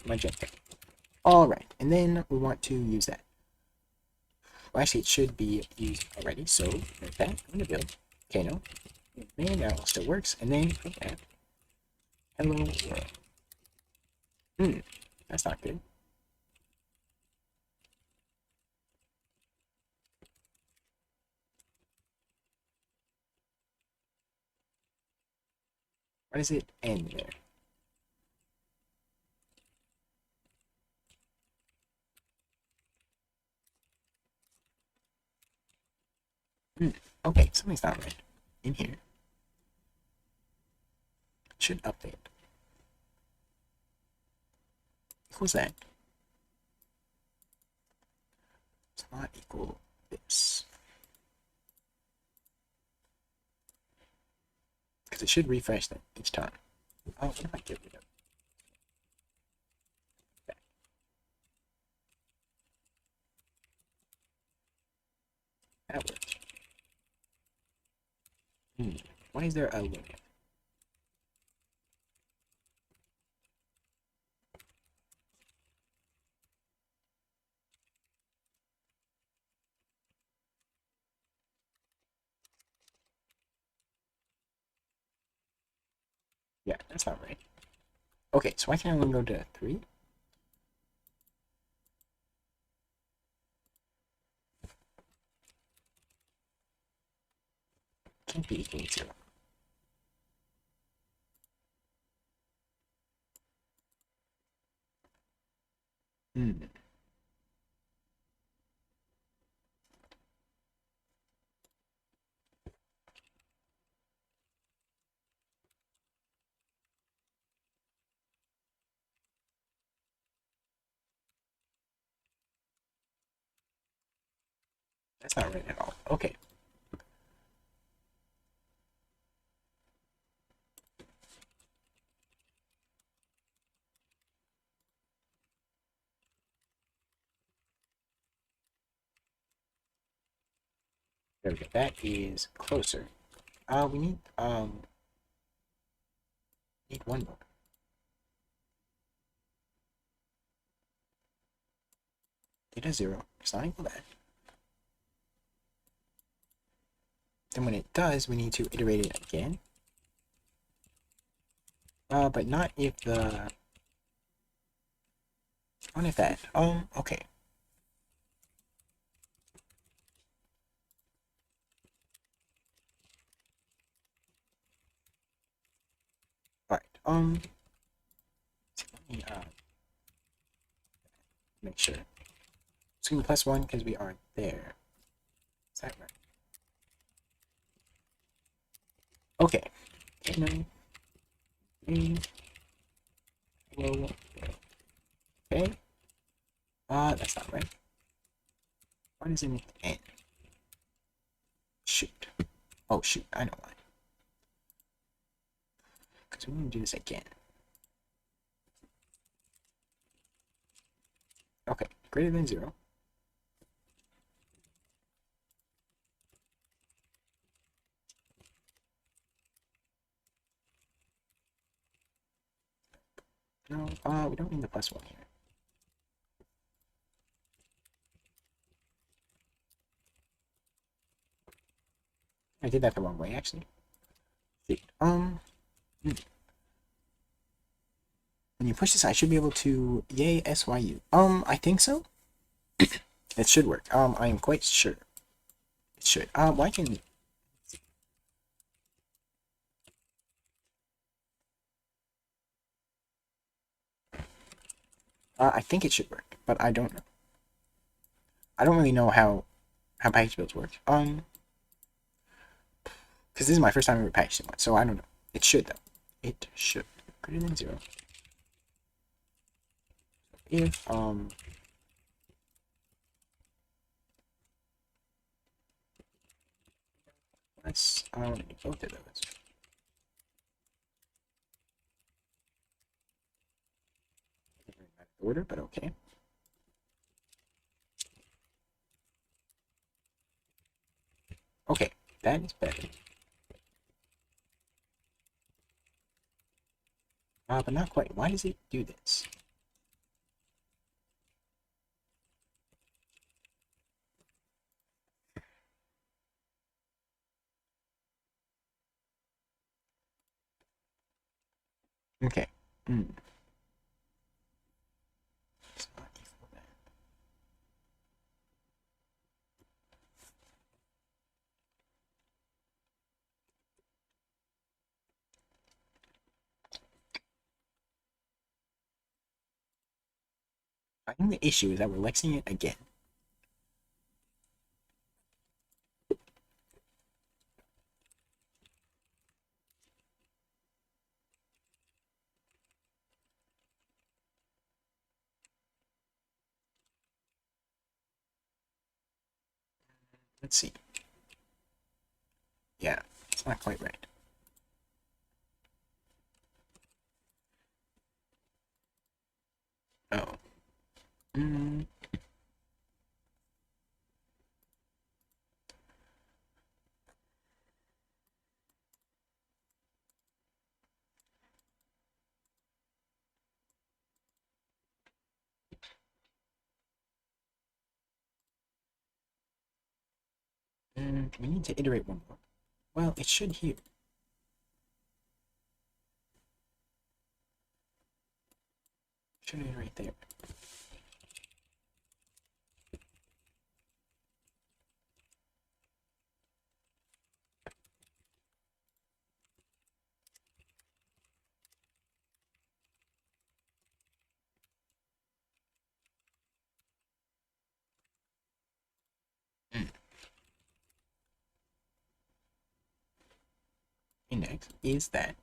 magenta. Alright, and then we want to use that. Well, actually, it should be used already, so like that. I'm gonna build. Okay, no. Man, that still works. And then put that. Hello world. That's not good. Why does it end there? Okay, something's not right in here. It should update. Equals that. It's not equal this. Because it should refresh that each time. Oh, what if I get rid of that? That works. Why is there a limit? Yeah, that's not right. Okay, so why can't I only go to 3? Can't be equal to 0. That's not right at all. Okay. There we go. That is closer. We need one more. It is 0. It's not equal that. Then when it does, we need to iterate it again. But not if the... Not if that. Okay. Alright, let me, make sure. It's gonna be +1 because we are there. Is that right? Okay. Hello. Okay. That's not right. Why doesn't it end? Shoot. Oh, shoot. I know why. Because we need to do this again. Okay. Greater than 0. No, we don't need the +1 here. I did that the wrong way, actually. When you push this, I should be able to, yay, SYU. I think so. It should work. I am quite sure. It should. Why can... I think it should work, but I don't know. I don't really know how package builds work. Because this is my first time ever packaging one, so I don't know. It should, though. It should. Greater than 0. If, let's, both of those. Order, but okay. That is better. But not quite. Why does it do this? Okay. Mm. It's not equal then. I think the issue is that we're lexing it again. Let's see. Yeah, it's not quite right. Oh. Mm. We need to iterate one more. Well, it should here. Should iterate there. Mm. Index is that.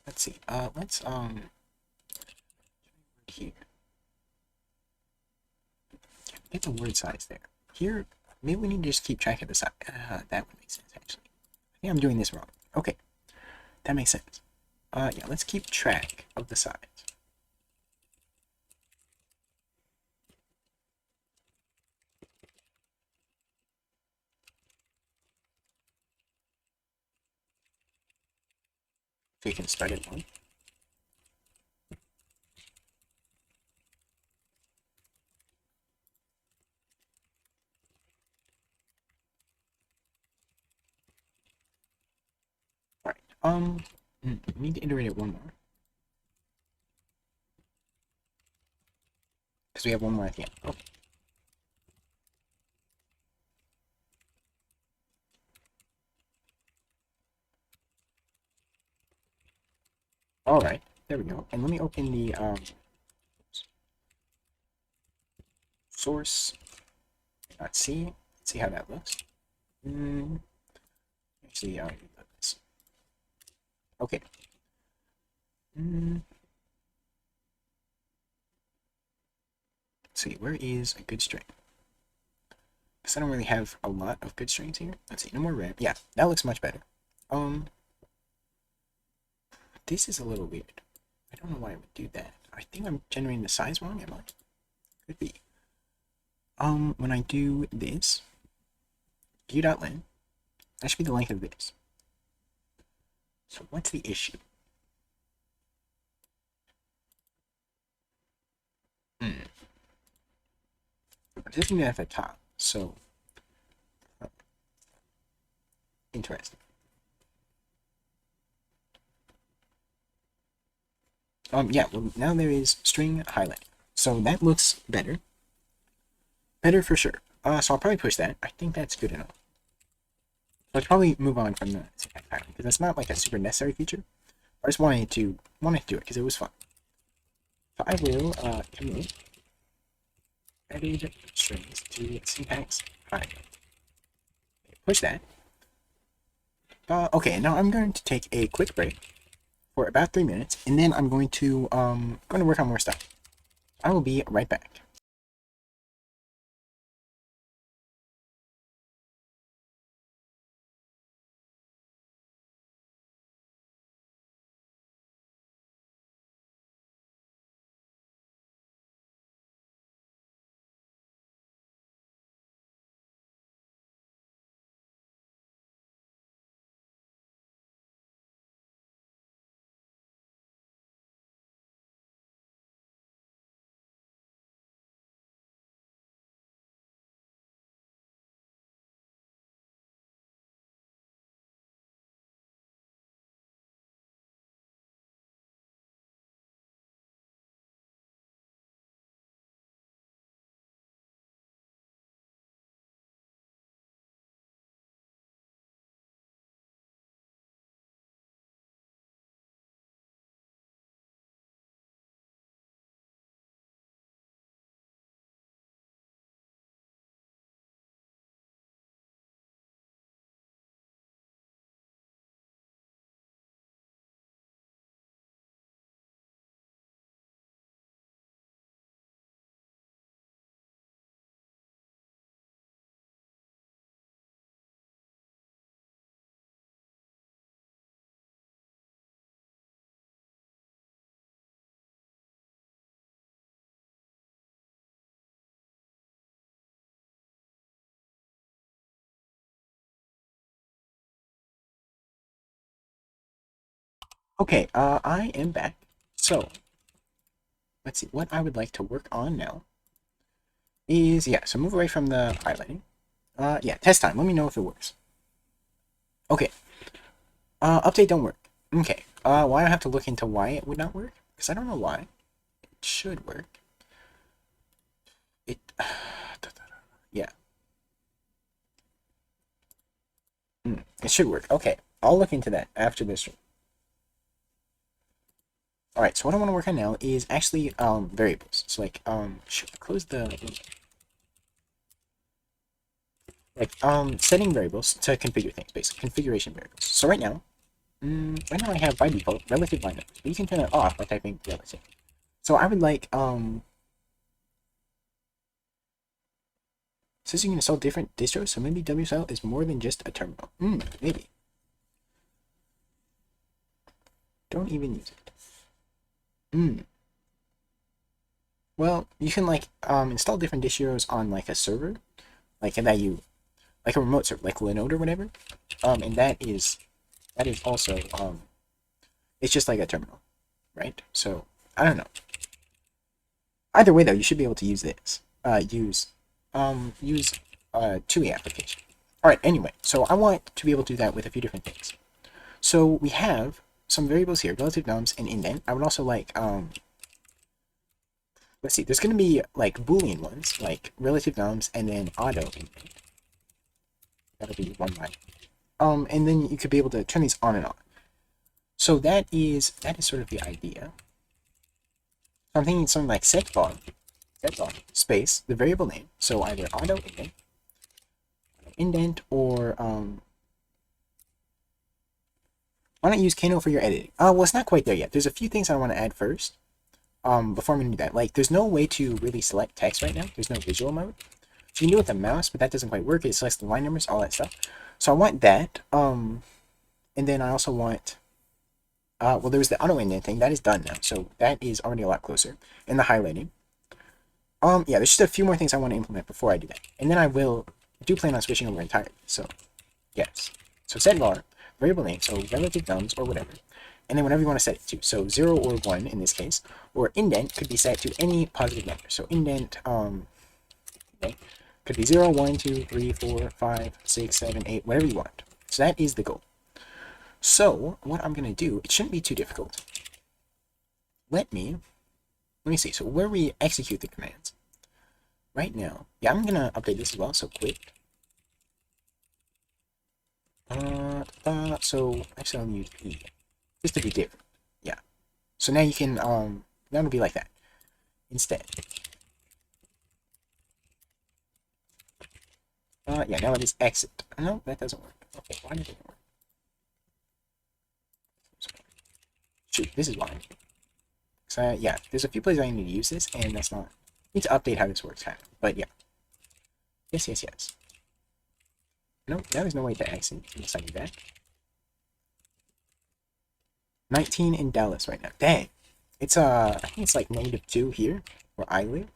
Let's see. Let's here. Get the word size there. Here, maybe we need to just keep track of the size. That would make sense actually. I think I'm doing this wrong. Okay, that makes sense. Yeah, let's keep track of the size. So you can start at 1. Alright, we need to iterate it one more. Because we have one more at the end. Okay. Alright, there we go. And let me open the source. Let's see how that looks. Actually, this. Okay. Let's see, where is a good string? Because I don't really have a lot of good strings here. Let's see, no more red. Yeah, that looks much better. This is a little weird. I don't know why I would do that. I think I'm generating the size wrong, am I? Could be. When I do this, view.len, that should be the length of this. So what's the issue? It doesn't even have a top, so interesting. Yeah, well, now there is string highlight. So that looks better. Better for sure. So I'll probably push that. I think that's good enough. Let's probably move on from the syntax highlight, because that's not like a super necessary feature. I just wanted to do it because it was fun. So I will commit added strings to syntax highlight. Push that. Okay, now I'm going to take a quick break for about 3 minutes, and then I'm going to work on more stuff. I will be right back. Okay, I am back. So, let's see, what I would like to work on now is, yeah, so move away from the highlighting. Yeah, test time. Let me know if it works. Okay, update don't work. Okay, why do I have to look into why it would not work? Because I don't know why. It should work. It, yeah. It should work. Okay, I'll look into that after this. Alright, so what I want to work on now is actually, variables. So, like, should I close the, like, setting variables to configure things, basically, configuration variables. So right now, right now I have, by default, relative line numbers, but you can turn it off by typing relative. So I would like, since you can install different distros, so maybe WSL is more than just a terminal. Maybe. Don't even use it. Well, you can, like, install different distros on, like, a server, like, that you, like a remote server, like Linode or whatever, and that is also, it's just like a terminal, right? So, I don't know. Either way, though, you should be able to use this. Use 2E application. Alright, anyway, so I want to be able to do that with a few different things. So we have some variables here, relative nums and indent. I would also like, let's see, there's going to be like Boolean ones, like relative nums and then auto indent. That'll be one line. And then you could be able to turn these on and on. So that is sort of the idea. So I'm thinking something like set var space the variable name. So either auto indent or why not use Kano for your editing? Well, it's not quite there yet. There's a few things I want to add first. Before I'm gonna do that, like there's no way to really select text right now. There's no visual mode. So you can do it with the mouse, but that doesn't quite work. It selects the line numbers, all that stuff. So I want that. And then I also want. Well, there was the auto indent thing that is done now, so that is already a lot closer. And the highlighting. Yeah, there's just a few more things I want to implement before I do that, and then I do plan on switching over entirely. So, yes. So set var variable name, so relative nums or whatever, and then whatever you want to set it to. So 0 or 1 in this case, or indent could be set to any positive number. So indent okay, could be 0, 1, 2, 3, 4, 5, 6, 7, 8, whatever you want. So that is the goal. So what I'm gonna do, it shouldn't be too difficult. Let me see. So where we execute the commands right now, yeah, I'm gonna update this as well. So quit. So actually I'll use E just to be different. Yeah. So now you can now it'll be like that instead. Yeah, now it is exit. No, that doesn't work. Okay, why did it work? Shoot, this is why. So yeah, there's a few places I need to use this, and that's not. I need to update how this works, kind of. But yeah. Yes, yes, yes. No, now there's no way to exit unless I do that. 19 in Dallas right now. Dang. It's I think it's like -2 here where I live.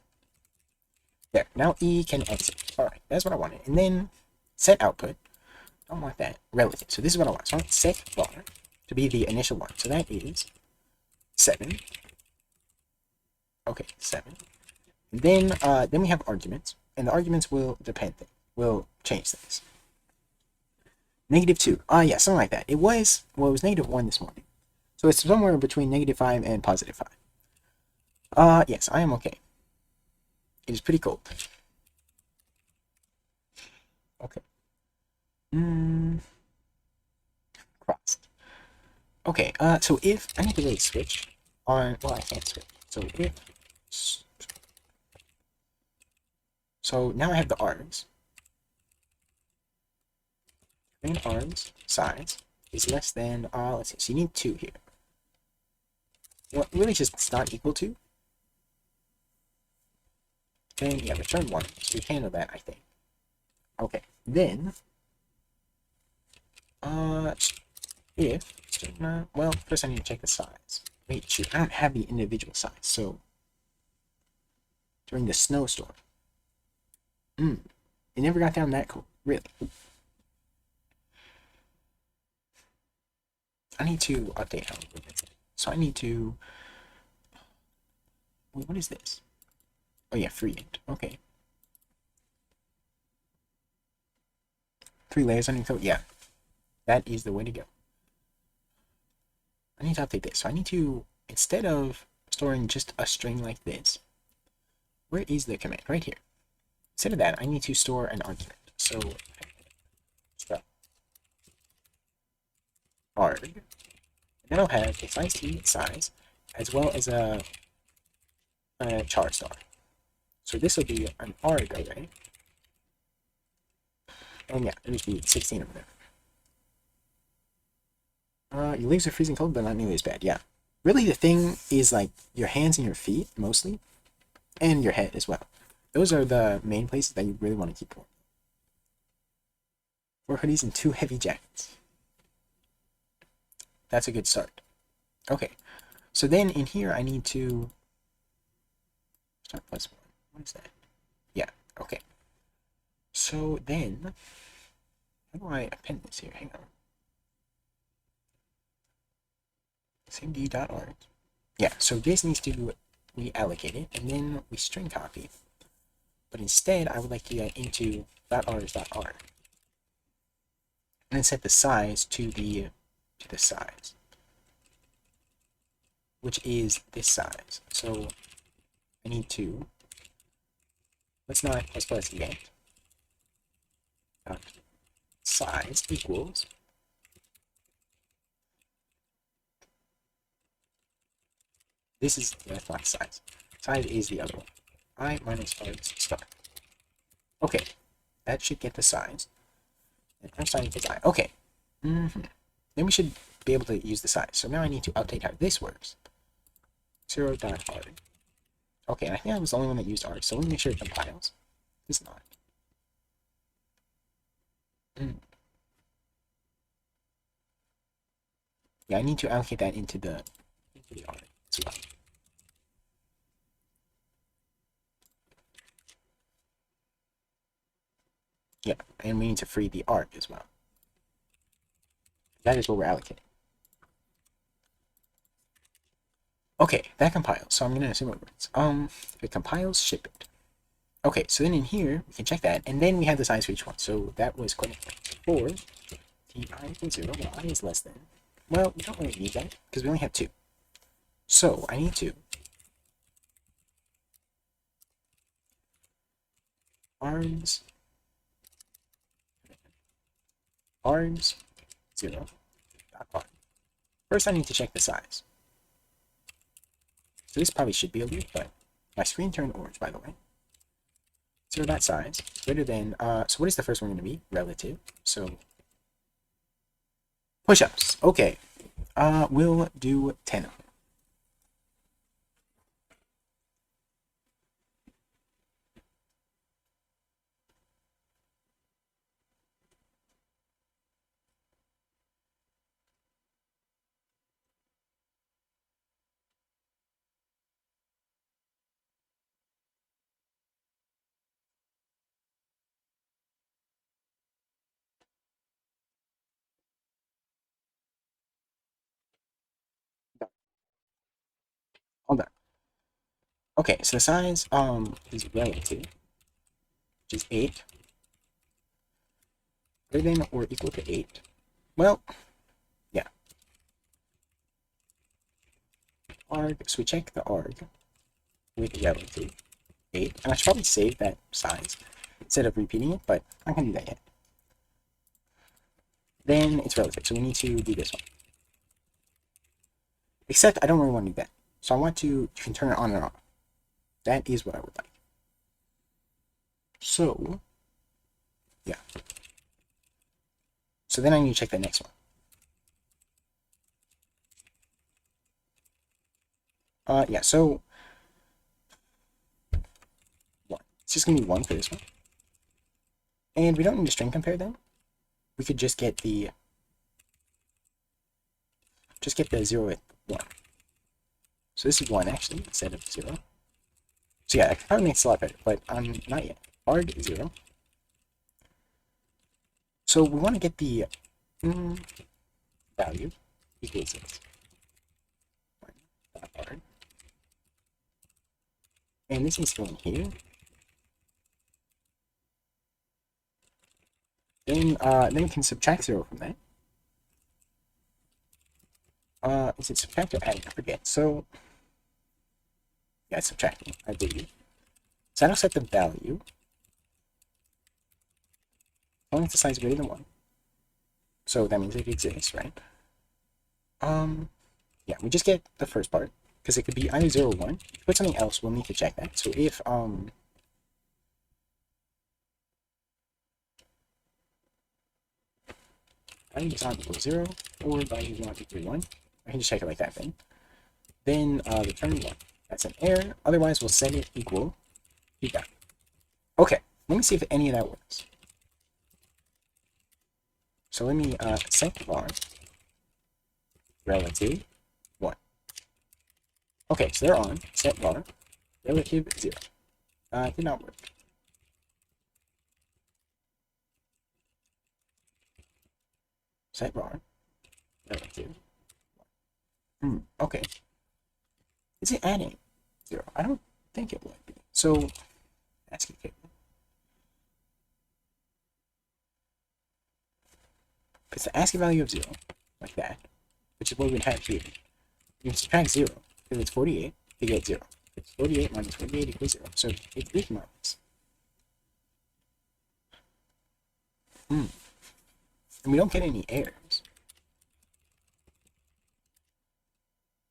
There. Now E can exit. Alright, that's what I wanted. And then set output. Don't want that. Relative. So this is what I want. So I want set var to be the initial one. So that is 7. Okay, 7. And then we have arguments, and the arguments will will change things. -2. Yeah, something like that. It was -1 this morning. So it's somewhere between -5 and +5. Yes, I am okay. It is pretty cold. Okay. Crossed. Okay, so if I need to really switch on, well, I can't switch. So now I have the arms. Main arms size is less than, let's see, so you need 2 here. Well, really just it's not equal to. Then, yeah, return 1. So we handle that, I think. Okay, then, if, well, first I need to check the size. Wait, shoot, I don't have the individual size, so, during the snowstorm. It never got down that cold, really. I need to update how it's. So I need to. Wait, what is this? Oh yeah, free int. Okay. 3 layers on your code. Yeah, that is the way to go. I need to update this. So I need to, instead of storing just a string like this, where is the command? Right here. Instead of that, I need to store an argument. So arg. And then I'll have a size as well as a char star. So this will be an arg array. And yeah, there's be 16 of them. Your legs are freezing cold, but not nearly as bad. Yeah. Really, the thing is like your hands and your feet mostly, and your head as well. Those are the main places that you really want to keep warm. 4 hoodies and 2 heavy jackets. That's a good start. Okay. So then in here, I need to start +1. What is that? Yeah. Okay. So then, how do I append this here? Hang on. cmd.arg. Yeah, so this needs to be allocated, and then we string copy. But instead, I would like to get into .args.arg. And then set the size to the size, which is this size. So I need to, let's not plus yet. Size equals this is that's not size. Size is the other one. I minus args star. Okay, that should get the size. And our size is I. Okay. Then we should be able to use the size. So now I need to update how this works. 0.arg. Okay, and I think I was the only one that used arg, so let me make sure it compiles. It's not. Yeah, I need to allocate that into the arg as well. Yeah, and we need to free the arg as well. That is what we're allocating. Okay, that compiles. So I'm gonna assume it works. If it compiles, ship it. Okay, so then in here we can check that, and then we have the size for each one. So that was correct. 4 ti equals 0. Well, I is less than. Well, we don't really need that because we only have 2. So I need to args 0. First, I need to check the size. So this probably should be a loop, but my screen turned orange, by the way. 0.size greater than, so what is the first one going to be? Relative. So push-ups. Okay. We'll do 10 of them. All done. Okay, so the size is relative, which is 8. Greater than or equal to 8. Well, yeah. Arg, so we check the arg with relative 8. And I should probably save that size instead of repeating it, but I'm not going to do that yet. Then it's relative, so we need to do this one. Except I don't really want to do that. So I want to, you can turn it on and off. That is what I would like. So, yeah. So then I need to check the next one. Yeah, so 1. It's just going to be 1 for this one. And we don't need to string compare them. We could just get the 0 with 1. So this is 1 actually, instead of 0. So yeah, that probably makes it a lot better, but not yet. Arg 0. So we want to get the value. equals this. That part. And this needs to go in here. Then we can subtract 0 from that. Is it subtract or adding? I forget. So, yeah, it's subtracting, I believe. So that'll set the value. As long as the size is greater than 1. So that means it exists, right? Yeah, we just get the first part, because it could be either 0 or 1. If you put something else, we'll need to check that. So if, value is not equal to 0, or value is not equal to 1, I can just check it like that then return 1. That's an error. Otherwise, we'll set it equal. You got it. Okay, let me see if any of that works. So let me set var relative 1. Okay, so they're on. Set var relative 0. Did not work. Set var relative 1. Okay. Is it adding 0? I don't think it would be. So, ASCII table. If it's the ASCII value of 0, like that, which is what we'd have here, you can subtract 0, because it's 48, to get 0. It's 48 minus 48 equals 0, so it's big marks. And we don't get any errors.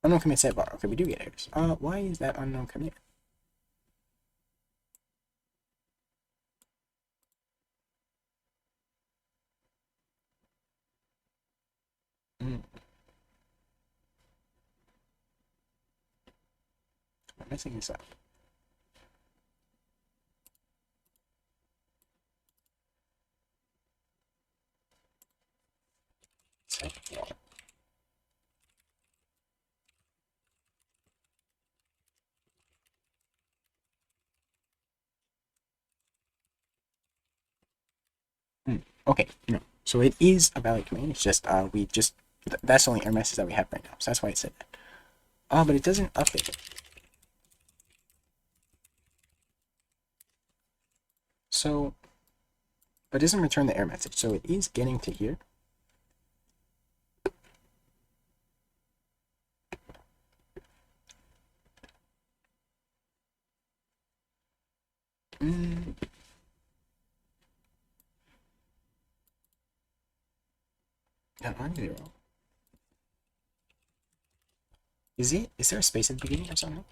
Unknown commit set var. Okay, we do get errors. Why is that unknown commit? I'm messing this up. Set var. Okay, no. So it is a valid command. It's just that's the only error message that we have right now. So that's why it said that. But it doesn't update it. So, but it doesn't return the error message. So it is getting to here. And on 0. Is there a space at the beginning or something?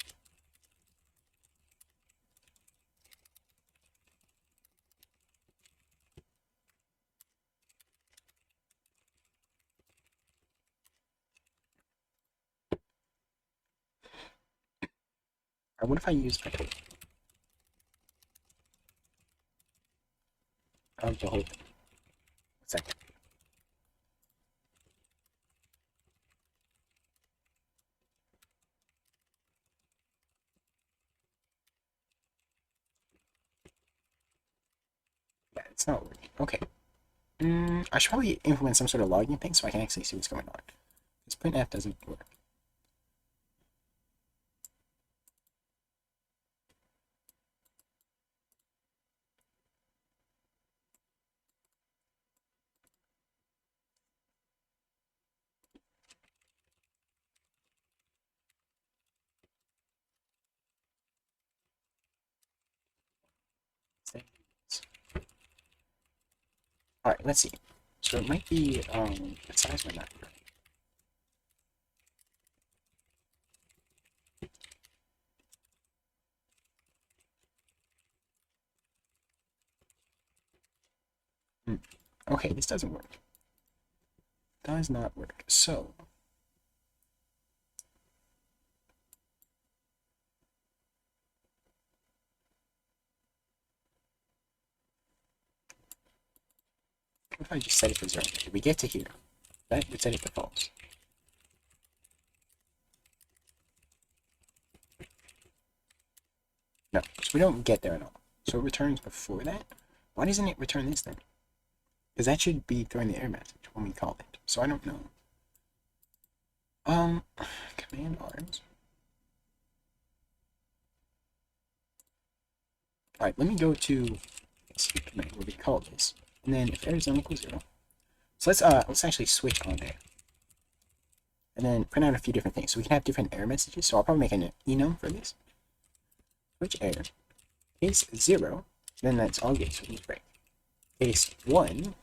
Or what if I use my code of the whole thing? 1 second. Yeah, it's not working. Okay. I should probably implement some sort of logging thing so I can actually see what's going on. This printf doesn't work. Alright, let's see. So it might be, the size might not be right. Okay, this doesn't work. Does not work. So, what if I just set it for 0? If we get to here, that would set it to false. No, so we don't get there at all. So it returns before that. Why doesn't it return this then? Because that should be throwing the error message when we call it. So I don't know. Um, command arms. All right, let me go to command where we call this, and then if error is unequal 0. So let's actually switch on there, and then print out a few different things. So we can have different error messages. So I'll probably make an enum for this. Switch error. Case 0, then that's all good. So we break. Case 1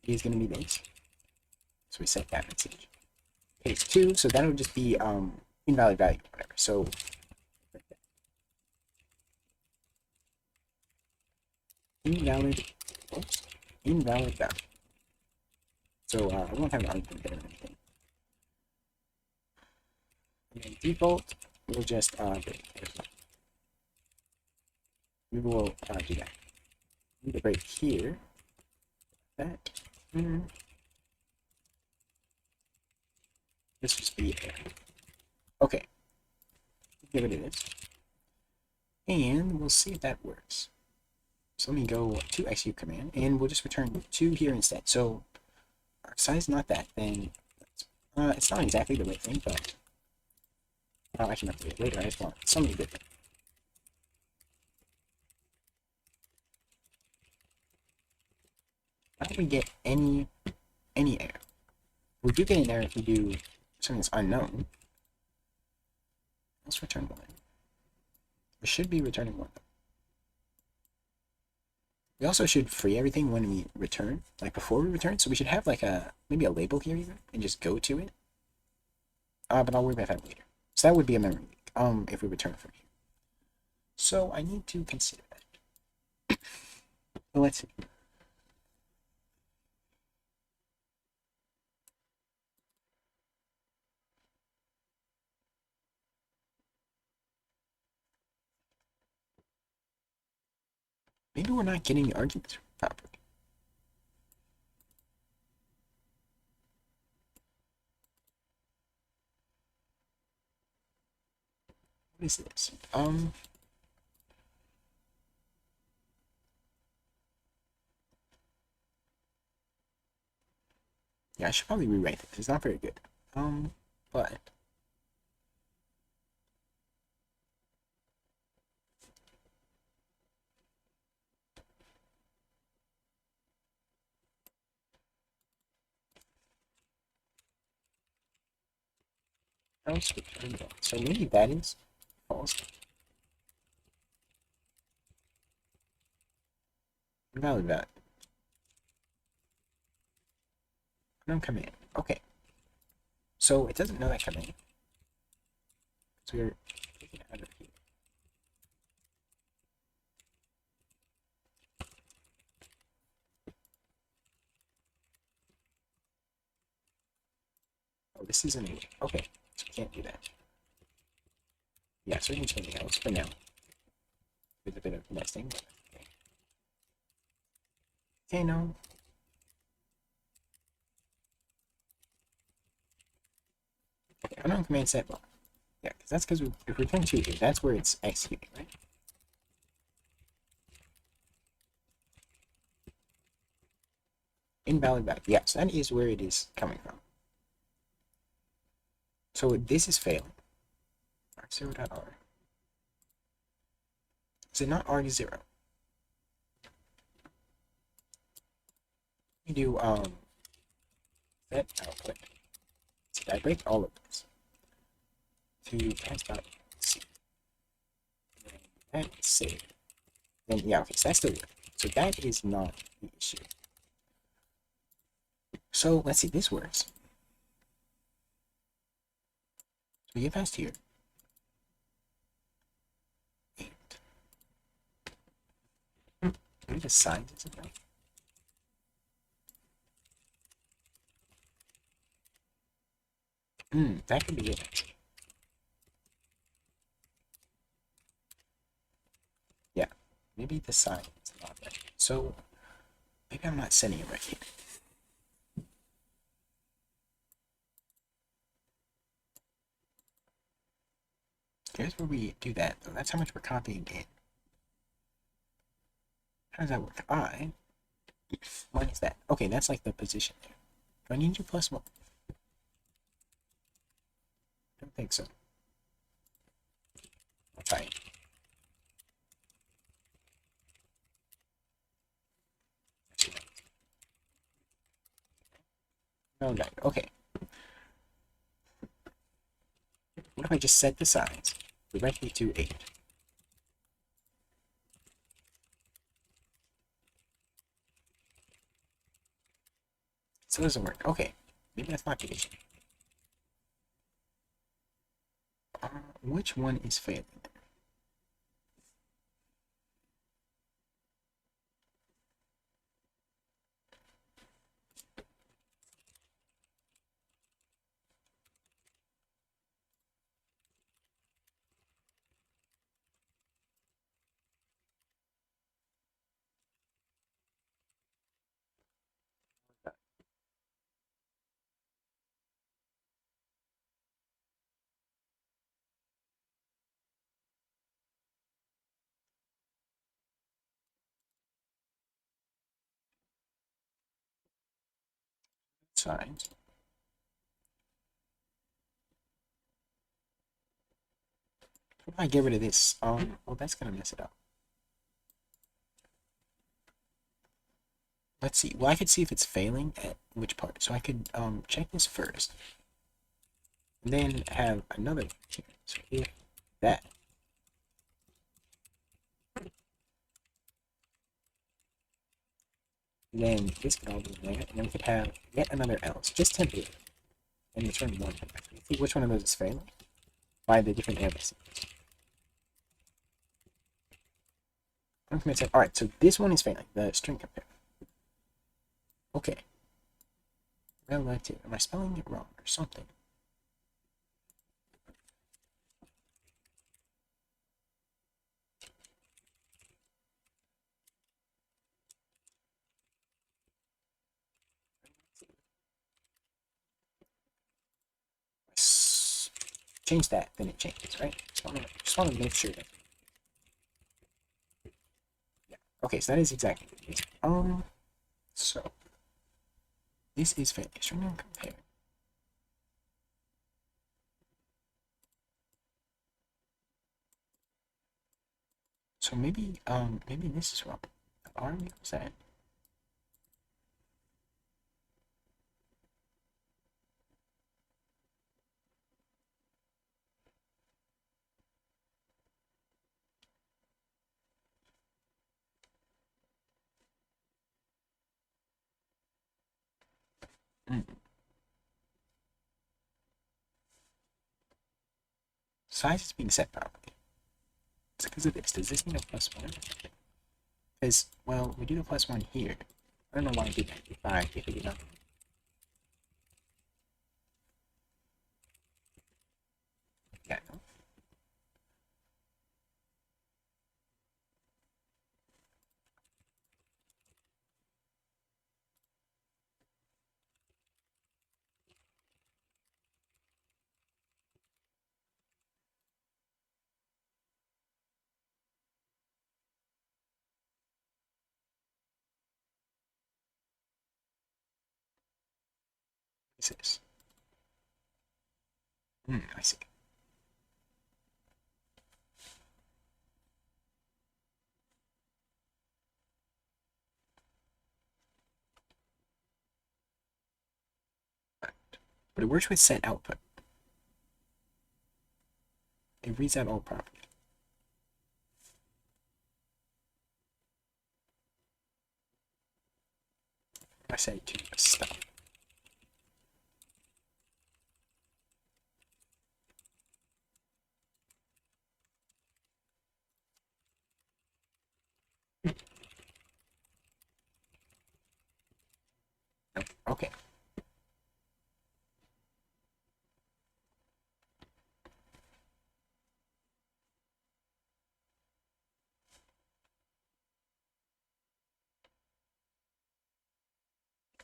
is going to be this. So we set that message. Case 2, so that'll just be invalid value, whatever. So invalid, oops, invalid value. So I won't have an argument there or anything. And then default, we'll just we will do that. Need a break here. That. This just be there. Okay. Get rid of this. And we'll see if that works. So let me go to execute command, and we'll just return 2 here instead. So our size not that, then it's not exactly the right thing, but I can update it later. I just want something different. How do we get any error? We do get an error if we do something that's unknown. Let's return 1. We should be returning 1. We also should free everything when we return, like before we return. So we should have like maybe a label here even, and just go to it. But I'll worry about that later. So that would be a memory leak, if we return from here. So I need to consider that. So let's see. Maybe we're not getting the arguments properly. What is this? Yeah, I should probably rewrite this. It's not very good. But else return 1. So maybe that is false. Invalid value. Unknown command. Okay. So it doesn't know that command. So we're taking it out of here. Oh, this isn't it. Okay. So we can't do that. Yeah, so we can change it else for now. With a bit of nesting. Okay. Okay, no. Okay, unknown command set block. Yeah, because that's because if we return 2 here, that's where it's executing, right? Invalid value. Yes, that is where it is coming from. So this is failing. arg0.r. Is it not arg0? We do set output. So I break all of this to pass.c. That save. Then yeah, okay, so that's still working. So that is not the issue. So let's see, this works. So we get past here. 8. Maybe the size isn't right. That could be it. Yeah, maybe the size is not right. So maybe I'm not setting it right here. Here's where we do that, though. That's how much we're copying in. How does that work? What is that? Okay, that's like the position there. Do I need to +1? don't think so. I'll try it. No, no. Okay. What if I just set the size directly to 8? So it doesn't work. Okay. Maybe that's not the issue. Which one is failing? Size. How do I get rid of this? Well, that's gonna mess it up. Let's see. Well, I could see if it's failing at which part. So I could check this first, and then have another here. So if that, then this could all be there, and then we could have yet another else, just temporary, and return one. Let's see which one of those is failing by the different errors. Alright, so this one is failing, the string compare. Okay. Relative. Am I spelling it wrong or something? Change that, then it changes, right? Just want to make sure that. Yeah. Okay, so that is exactly what it is. So this is failing. String and compare. So maybe this is wrong. R equals that. Mm. Size is being set properly. It's because of this. Does this mean a +1? Because, well, we do the +1 here. I don't know why I did that. If I did not. Yeah, no. This is. I see. But it works with set output. It reads out all properly. I say to stop. Okay.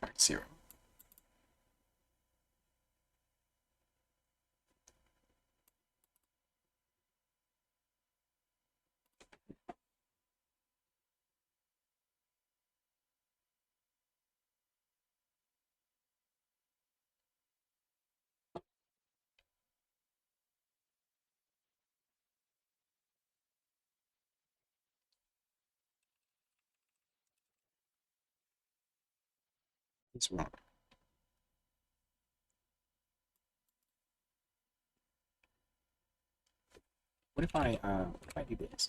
Alright, 0. is wrong. What if I do this?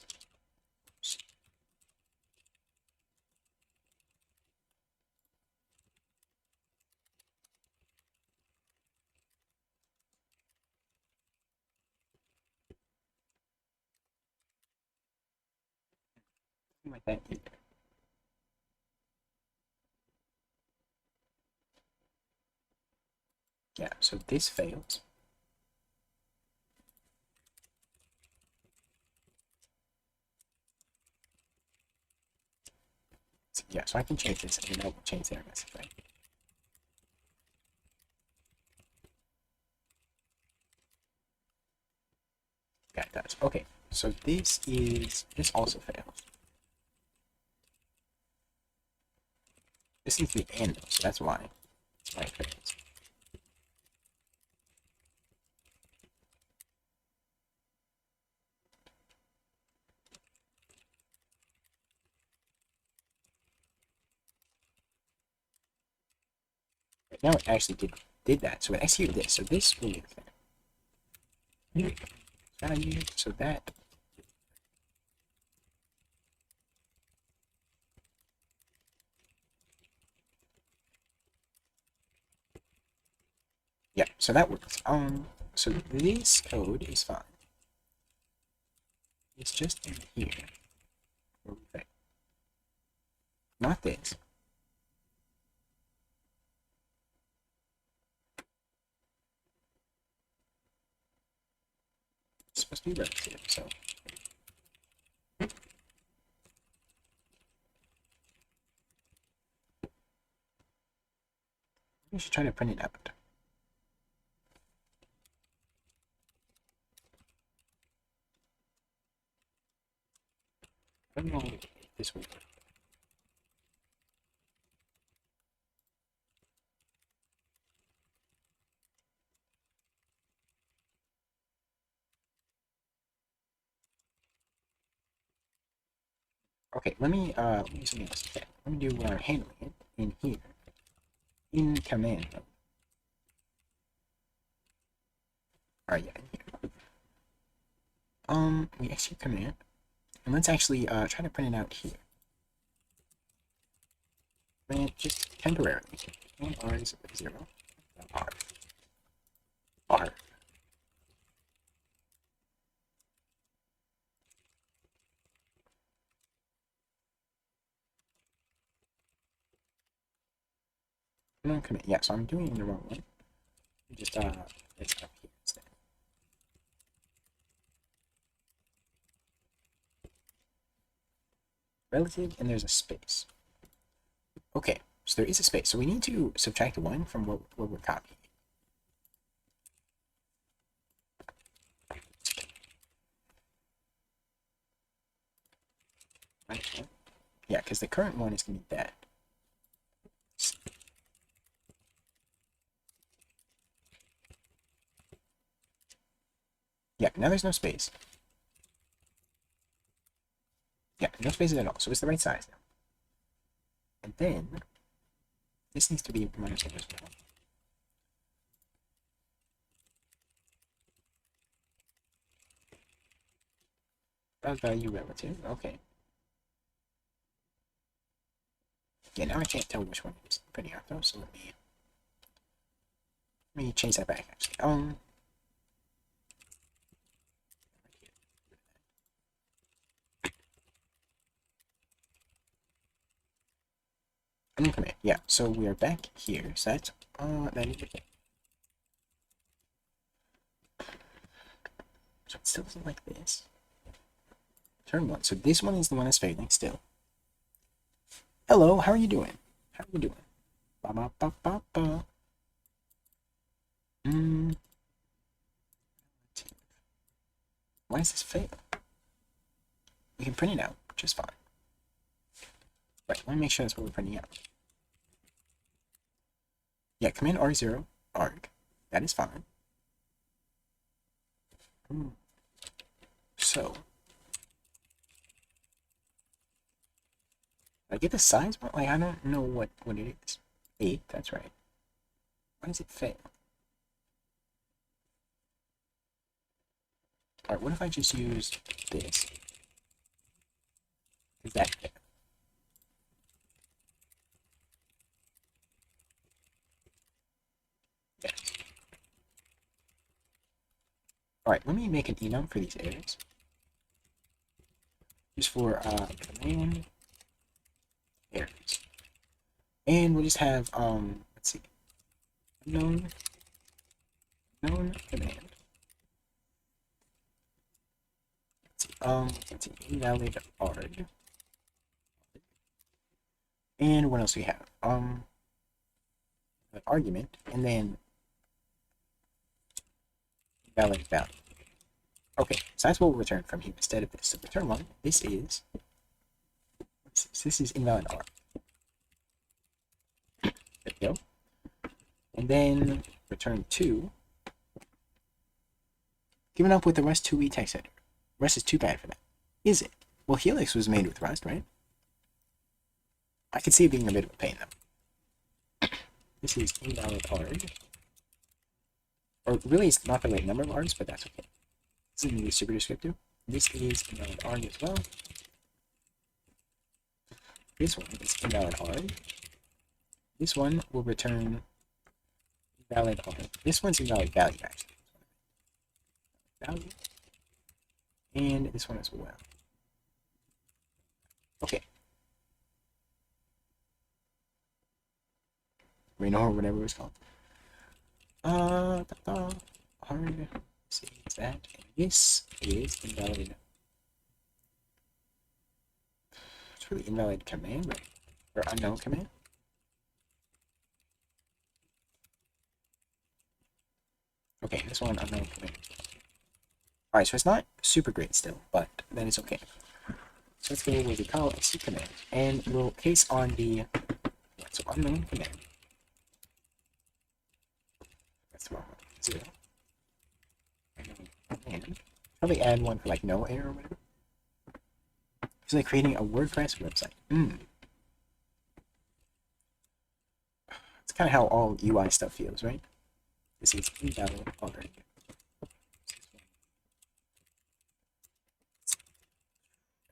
Something like that either. Yeah, so this fails. So, yeah, so I can change this, and then I will change the aggressive, right? Yeah, it does. Okay, so this also fails. This needs to be and though, so that's why. That's why it fails. Right now it actually did that, so it executed this. So this will work there. Value, so that. Yeah, so that works. So this code is fine. It's just in here. Not this. It's supposed to be relative, so. We should try to print it out. I don't know if this will work. Okay, let me do something else. Okay, let me do handling it in here. In command mode. Alright, yeah, in here. We execute command. And let's actually try to print it out here. Man, just temporarily. And R is 0. R. R. No command. Yeah, so I'm doing it in the wrong one. Just it's up here instead. Relative, and there's a space. Okay, so there is a space. So we need to subtract 1 from what we're copying. Right? Yeah, because the current one is going to be that. Yeah, now there's no space. Yeah, no spaces at all, so it's the right size now. And then, this needs to be minus 1 as well. Value relative, okay. Yeah, now I can't tell which one it is printing out though, so let me change that back actually. Command, yeah, so we are back here, so that's that is okay. So it still doesn't like this. Turn 1, so this one is the one that's failing still. Hello, how are you doing? How are you doing? Ba ba ba ba ba. Why does this fail? We can print it out just fine. Right, let me make sure that's what we're printing out. Yeah, command R0, arg. That is fine. So, I get the size, but like I don't know what it is. 8, that's right. Why does it fail? Alright, what if I just use this? Is that fair? Yes. Alright, let me make an enum for these errors. Just for command errors. And we'll just have let's see. Unknown command. Let's see, invalid arg. And what else do we have? An argument, and then invalid value. Okay, so that's what we'll return from here instead of this. So return 1, this is invalid arg. There we go. And then return 2. Giving up with the Rust 2e text editor. Rust is too bad for that. Is it? Well, Helix was made with Rust, right? I could see it being a bit of a pain, though. This is invalid arg. Or really, it's not the right number of args, but that's okay. This is going to be super descriptive. This is invalid arg as well. This one is invalid arg. This one will return invalid arg. This one's invalid value, actually. Value. And this one as well. Okay. Raynor, whatever it's called. Hard. See, it's that. And this is invalid. It's really invalid command, right? Or unknown command. Okay, this one unknown command. Alright, so it's not super great still, but then it's okay. So let's go with the call XC command, and we'll case on the so unknown command. That's the wrong one. 0. And probably add one for like no error or whatever. It's like creating a WordPress website. It's kind of how all UI stuff feels, right? This is invalid arg.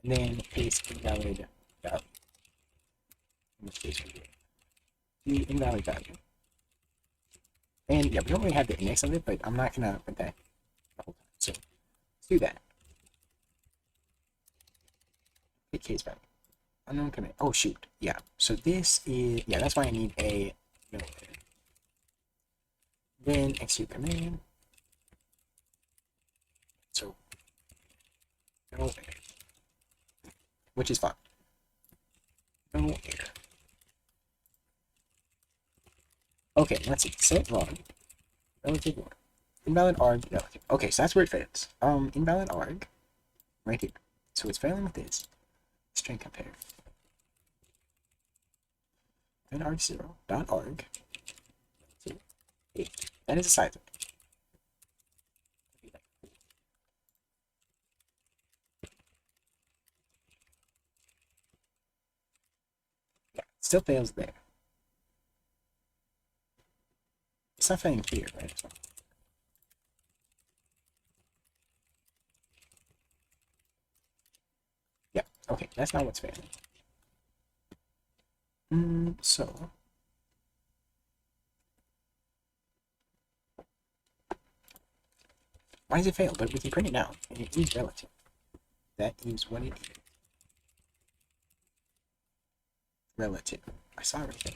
And then paste invalid value. In this case, the invalid value. And yeah, we don't really have the index of it, but I'm not gonna print that the whole time. So let's do that. Hit case value. Unknown command. Oh shoot. Yeah. So this is that's why I need a no error. Then execute command. So no error. Which is fine. No error. Okay, let's see. Set wrong. Relative 1. Invalid arg relative. Okay, so that's where it fails. Invalid arg. Right here. So it's failing with this. String compare. And arg0 dot arg. 8. That is a size. Yeah, it still fails there. It's not failing here, right? Yeah, okay, that's not what's failing. So why does it fail? But we can print it now, and it is relative. That is what it is. Relative. I saw it right there.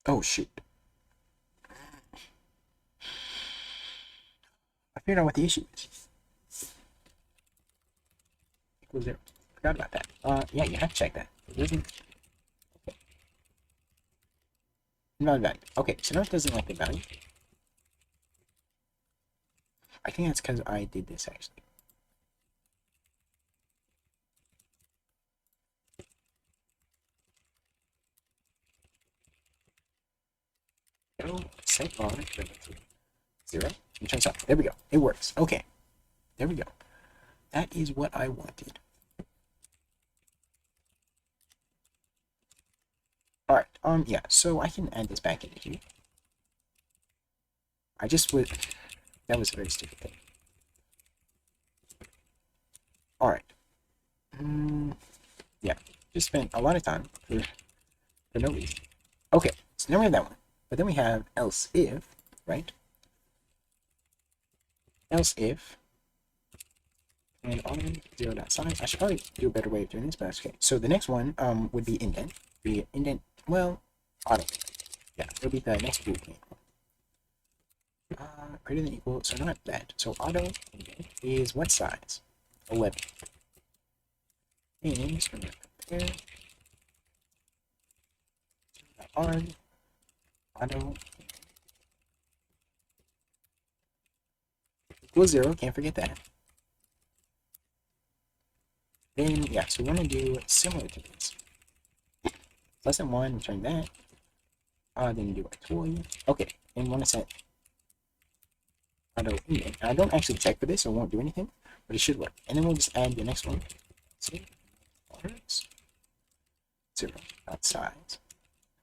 Oh shoot. I figured out what the issue is. Equals 0. Forgot about that. Yeah, you have to check that. It doesn't. Okay. Invalid value. Okay, so now it doesn't like the value. think that's because I did this actually. Go set bar to 0 and turns up. There we go. It works. Okay. There we go. That is what I wanted. Alright, yeah, so I can add this back into here. I just would... That was a very stupid thing. Alright. Yeah, just spent a lot of time for no reason. Okay, so now we have that one. But then we have else if, right? Else if, and on 0.size. I should probably do a better way of doing this, but that's okay. So the next one would be indent. The indent, well, auto. Yeah, it'll be the next boot name. Greater than equal, so not that. So auto indent is what size? 11. And just gonna compare on auto equals 0, can't forget that. Then, yeah, so we want to do similar to this. Less than 1, return that. Then do a toy. Okay, and want to set auto indent. I don't actually check for this, so it won't do anything, but it should work. And then we'll just add the next one. See? 0 dot size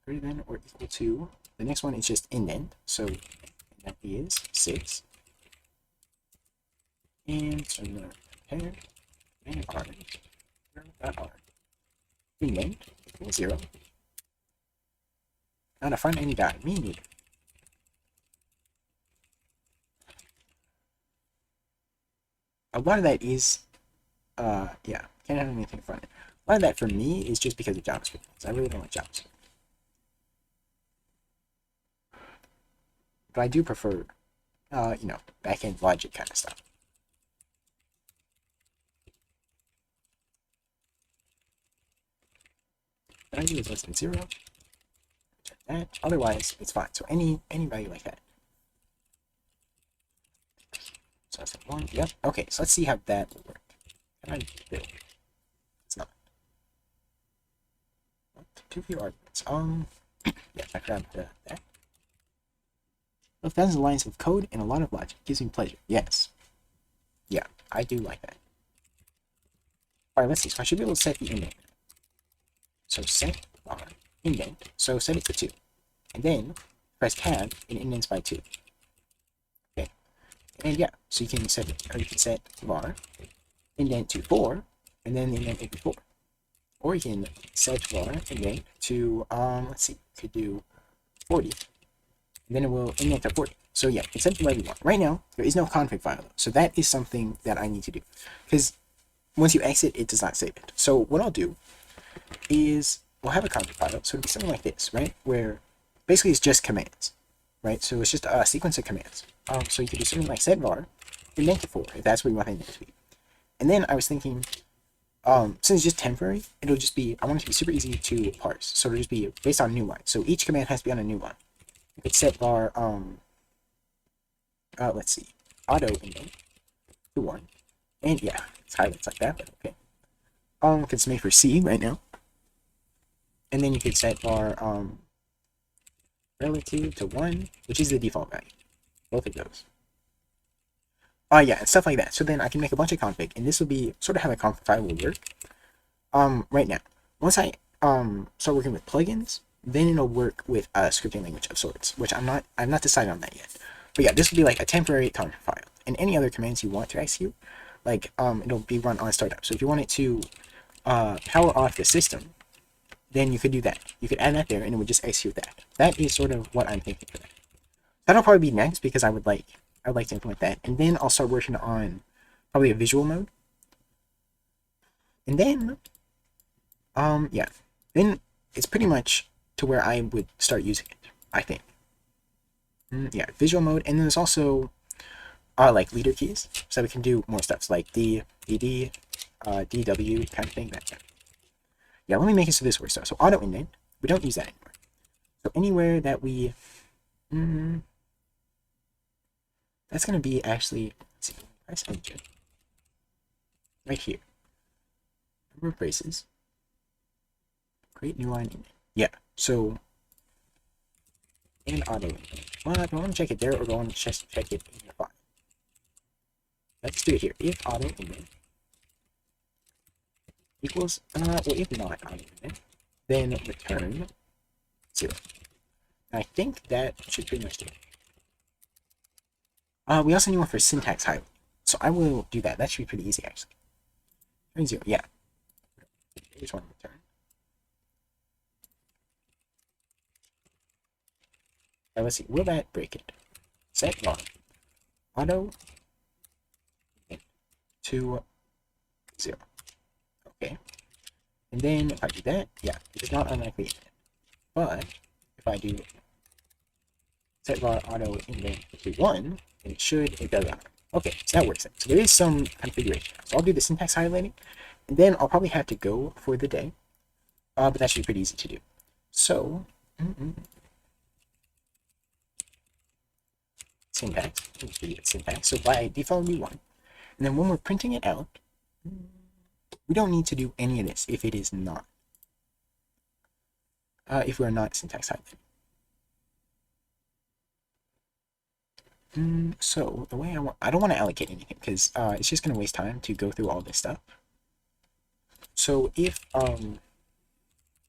greater than or equal to. The next one is just indent, so that is 6. And so I'm going to compare and r dot r indent equals 0. Now to find any die, me neither. A lot of that is yeah, can't have anything in front of it. A lot of that for me is just because of JavaScript. So I really don't like JavaScript. But I do prefer, you know, back-end logic kind of stuff. Value is less than 0. Return that. Otherwise, it's fine. So any value like that. So that's 1. Yep. Okay, so let's see how that will work. Can I build? It's not. 2 few arguments. Yeah, I grabbed that. Love thousands of lines of code and a lot of logic. Gives me pleasure. Yes. Yeah, I do like that. Alright, let's see. So I should be able to set the indent. So set bar indent. So set it to 2. And then press tab and indents by 2. Okay. And yeah, so you can set it, or you can set var indent to 4, and then the indent would be 4. Or you can set var indent to let's see, could do 40. And then it will indent to 40. So yeah, it's set to whatever you want. Right now, there is no config file though. So that is something that I need to do. Because once you exit, it does not save it. So what I'll do is we'll have a config file. So it'll be something like this, right? Where basically it's just commands, right? So it's just a sequence of commands. So you could do something like set var indent to 4 if that's what you want the indent to be. And then I was thinking, since it's just temporary, it'll just be, I want it to be super easy to parse. So it'll just be based on new line. So each command has to be on a new line. It's set var, let's see, auto indent to 1. And yeah, it's highlights like that, but okay. It's made for C right now. And then you could set var, relative to 1, which is the default value. Both of those. Yeah, and stuff like that. So then I can make a bunch of config, and this will be sort of how the config file will work. Right now, once I start working with plugins, then it'll work with a scripting language of sorts, which I'm not decided on that yet. But yeah, this will be like a temporary config file, and any other commands you want to execute, like it'll be run on startup. So if you want it to power off the system, then you could do that. You could add that there, and it would just execute that. That is sort of what I'm thinking for that. That'll probably be next because I would like to implement that, and then I'll start working on probably a visual mode, and then yeah, then it's pretty much to where I would start using it, I think. Yeah, visual mode, and then there's also like leader keys, so we can do more stuff like D, DD, DW kind of thing. That yeah, let me make it so this works. So auto indent, we don't use that anymore. So anywhere that we that's going to be actually, let's press enter right here. Number of braces. Create new line. Yeah, so and auto. Well, do I want to check it there or do I want to just check it in your file? Let's do it here. If auto init equals well, if not auto init, then return 0. And I think that should pretty much do it. We also need one for syntax highlight, so I will do that. That should be pretty easy actually. Return 0, yeah. Here's one return. Now let's see, will that break it? Set var auto to 0. Okay. And then if I do that, yeah, it is not unlikely indent. But if I do set var auto indent to 1, then it does that. Okay, so that works. So there is some configuration. So I'll do the syntax highlighting, and then I'll probably have to go for the day. But that should be pretty easy to do. So syntax, syntax. So by default, we 1. And then when we're printing it out, we don't need to do any of this if it is not. If we're not syntax highlighting. So the way I don't want to allocate anything because it's just going to waste time to go through all this stuff. So if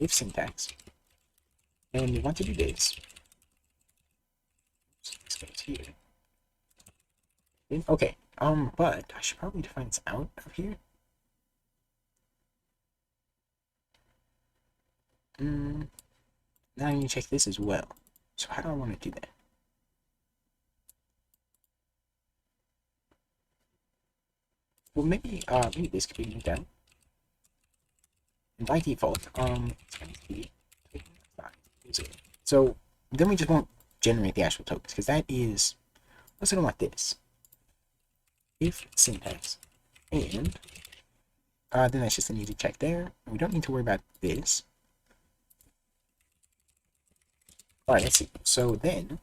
syntax, and we want to do this, this goes here. Okay, but I should probably define this out of here. Now I need to check this as well. So how do I want to do that? Well, maybe this could be moved down. And by default, it's going to be so then we just won't generate the actual tokens because that is, let's do like this. If syntax and then that's just an easy check there. We don't need to worry about this. All right, let's see. So then,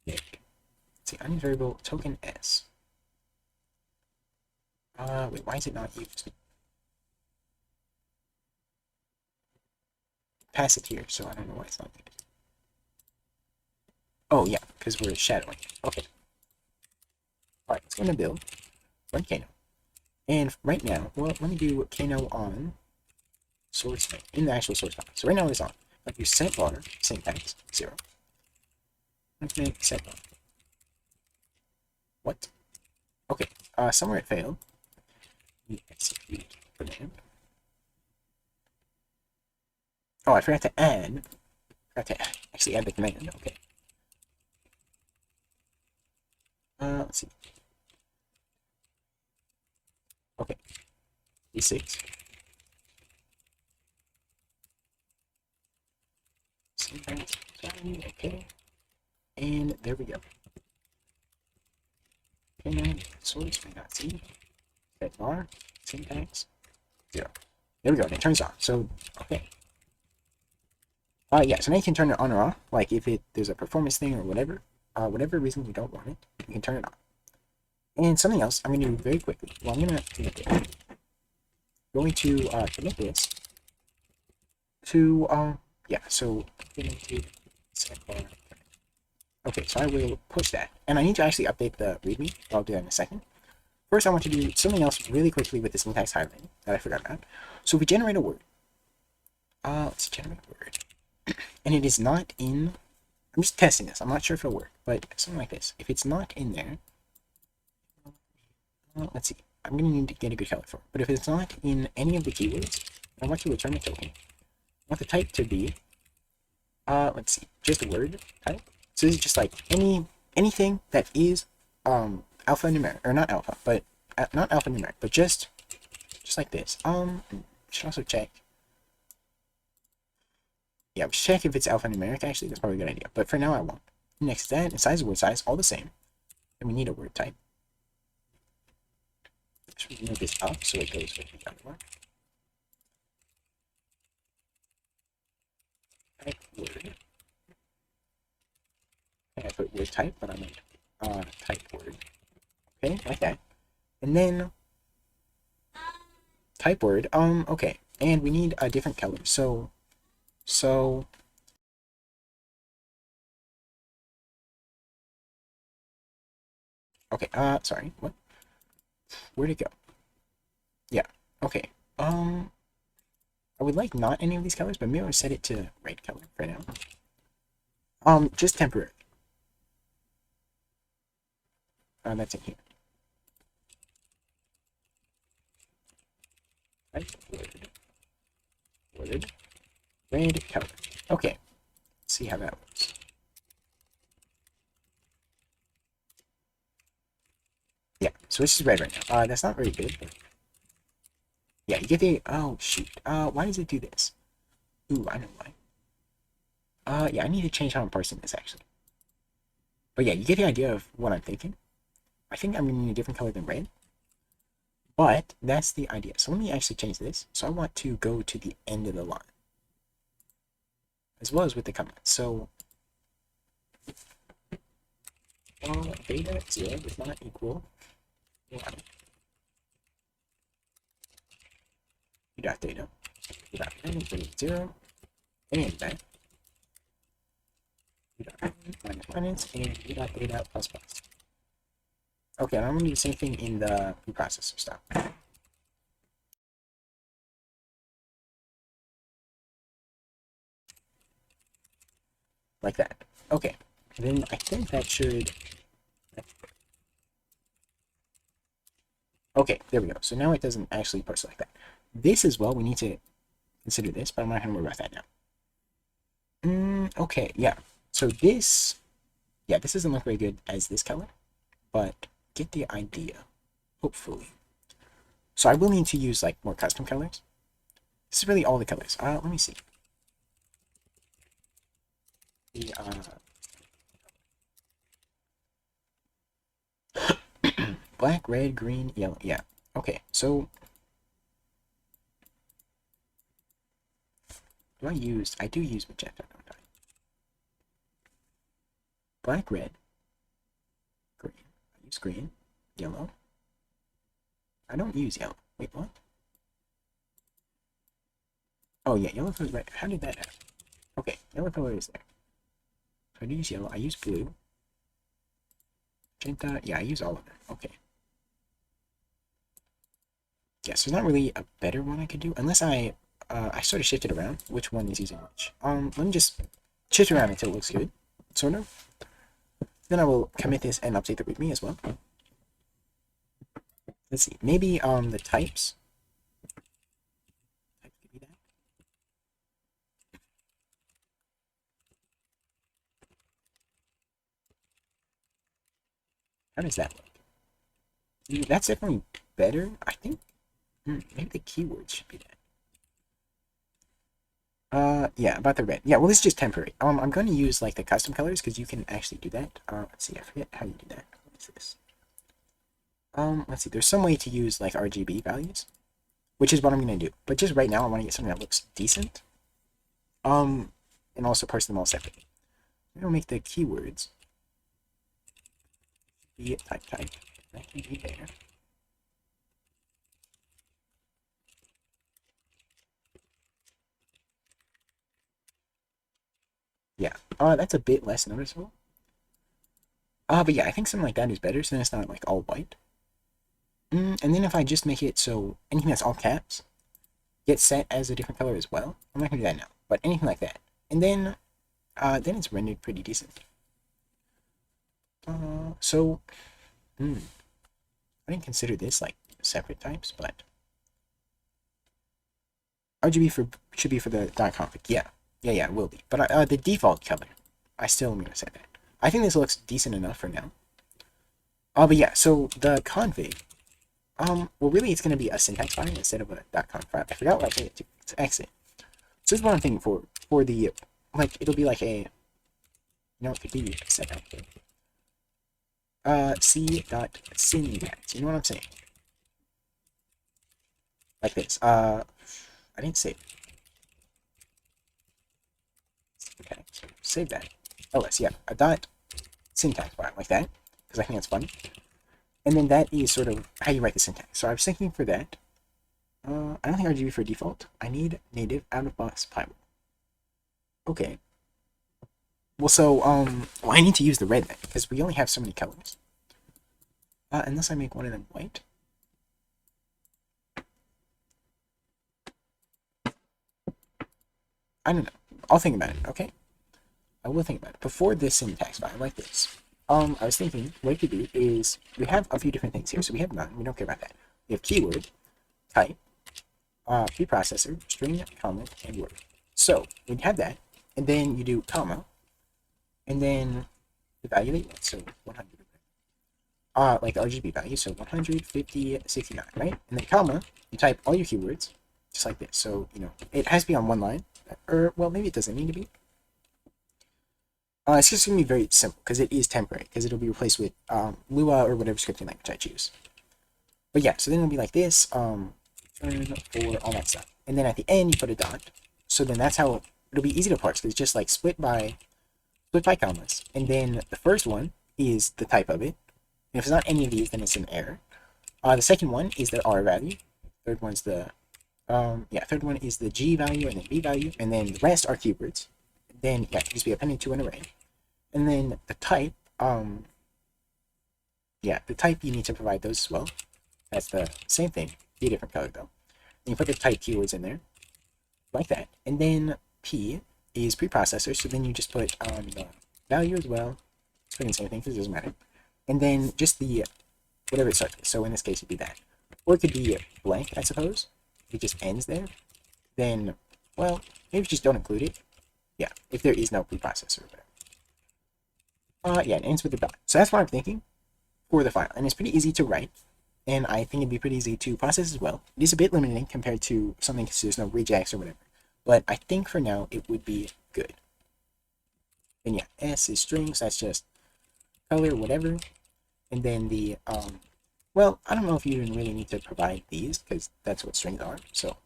let's see, I need variable token s. Wait, why is it not used? Pass it here, so I don't know why it's not used. Oh yeah, because we're shadowing. Okay. All right, let's go into build. Run Kano. And right now, well, let me do Kano on source name in the actual source file. So right now it's on. If you set var syntax 0. Let's make set var. What? Okay. Somewhere it failed. We execute command. Oh, I forgot to actually add the command. Okay. Let's see. Okay. E6. Okay. And there we go. Okay, now source may not see. Set var syntax 0. There we go. And it turns on. So okay. Yeah. So now you can turn it on or off. Like if there's a performance thing or whatever, whatever reason you don't want it, you can turn it on. And something else I'm going to do very quickly. Well, I'm going to commit this. Going to commit this to yeah. So I'm going to set var. Okay, so I will push that. And I need to actually update the README. I'll do that in a second. First, I want to do something else really quickly with the syntax highlighting that I forgot about. So if we generate a word, let's generate a word, and it is not in, I'm just testing this. I'm not sure if it'll work, but something like this. If it's not in there, let's see. I'm going to need to get a good color for it. But if it's not in any of the keywords, I want to return a token. I want the type to be, let's see, just a word type. So this is just like anything that is alphanumeric, or not alpha, but not alphanumeric, but just like this. Should also check. Yeah, check if it's alphanumeric. Actually, that's probably a good idea. But for now, I won't. Next to that, and size of word size, all the same. And we need a word type. Let's move this up so it goes with the other one. Type word. I put word type, but I meant type word. Okay, like that. And then type word. Okay. And we need a different color. So okay, sorry, what? Where'd it go? Yeah, okay. I would like not any of these colors, but maybe I'll set it to red color for now. Just temporary. That's in here. Right, word, red color. Okay, let's see how that works. Yeah, so this is red right now. That's not very good, but yeah, you get the, oh shoot. Why does it do this? Ooh, I know why. Yeah, I need to change how I'm parsing this actually. But yeah, you get the idea of what I'm thinking. I think I'm gonna need a different color than red. But that's the idea. So let me actually change this. So I want to go to the end of the line. As well as with the comment. So data 0 does not equal 1. Dot data. Dot 0. And that. Minus and dot data plus plus. Okay, and I'm gonna do the same thing in the preprocessor stuff. Like that. Okay. Then I think that should. Okay, there we go. So now it doesn't actually parse like that. This as well, we need to consider this, but I'm not going to worry about that now. Okay, yeah. So this, yeah, this doesn't look very good as this color, but get the idea, hopefully. So I will need to use like more custom colors. This is really all the colors. Let me see. The, black, red, green, yellow. Yeah. Okay, so I do use magenta, don't I? Black, red, green. I use green, yellow. I don't use yellow. Wait, what? Oh yeah, yellow color is red. How did that happen? Okay, yellow color is there. So I do use yellow. I use blue. Magenta. Yeah, I use all of them. Okay. Yes, there's not really a better one I could do unless I sort of shift it around. Which one is using which? Let me just shift around until it looks good, sort of. Then I will commit this and update the README as well. Let's see. Maybe the types. How does that look? That's definitely better. I think maybe the keywords should be that. Yeah, about the red. Yeah, well, this is just temporary. I'm going to use like the custom colors because you can actually do that. Let's see. I forget how you do that. What is this? Let's see. There's some way to use like RGB values, which is what I'm going to do. But just right now, I want to get something that looks decent. And also parse them all separately. I'm going to make the keywords be type. That can be there. Yeah. That's a bit less noticeable. But yeah, I think something like that is better, so then it's not like all white. And then if I just make it so anything that's all caps gets set as a different color as well. I'm not gonna do that now, but anything like that. And then it's rendered pretty decent. So I didn't consider this like separate types, but RGB should be for the .config. Yeah, it will be. But the default color, I still am gonna set that. I think this looks decent enough for now. But yeah, so the config, well, really, it's going to be a syntax file instead of a .conf file. I forgot what I changed it to. It's exit. So this is what I'm thinking for the, like, it'll be like a, it could be set up here. C.syntax. You know what I'm saying? Like this. I didn't save it. Okay, so save that. LS, yeah, a dot syntax file like that, because I think that's funny. And then that is sort of how you write the syntax. So I was thinking for that, I don't think RGB for default. I need native out-of-box Bible. Okay. Well, so, well, I need to use the red then, because we only have so many colors. Unless I make one of them white. I don't know. I'll think about it, okay? I will think about it. Before this syntax file, like this. I was thinking, what you could do is, we have a few different things here. So we have none, we don't care about that. We have keyword, type, preprocessor, string, comment, and word. So, when you have that, and then you do comma, and then evaluate, so 100. Like the RGB value, so 150, 69, right? And then comma, you type all your keywords, just like this. So, you know, it has to be on one line, or, well, maybe it doesn't need to be. It's just going to be very simple, because it is temporary, because it'll be replaced with Lua or whatever scripting language I choose. But yeah, so then it'll be like this, for all that stuff. And then at the end, you put a dot. So then that's how, it'll be easy to parse, because it's just like split by commas. And then the first one is the type of it. And if it's not any of these, then it's an error. The second one is the R value. Third one's the, third one is the G value and then B value. And then the rest are keywords. Then, yeah, it can just be appended to an array. And then the type, the type, you need to provide those as well. That's the same thing, be a different color though. And you put the type keywords in there, like that. And then P is preprocessor, so then you just put the value as well. It's putting the same thing because it doesn't matter. And then just the, whatever it starts with. So in this case, it'd be that. Or it could be blank, I suppose. If it just ends there, then, well, maybe just don't include it. Yeah, if there is no preprocessor or whatever. Yeah, it ends with a dot. So that's what I'm thinking for the file. And it's pretty easy to write. And I think it'd be pretty easy to process as well. It is a bit limiting compared to something because there's no regex or whatever. But I think for now, it would be good. And yeah, S is strings, that's just color, whatever. And then the, well, I don't know if you even really need to provide these, because that's what strings are. So,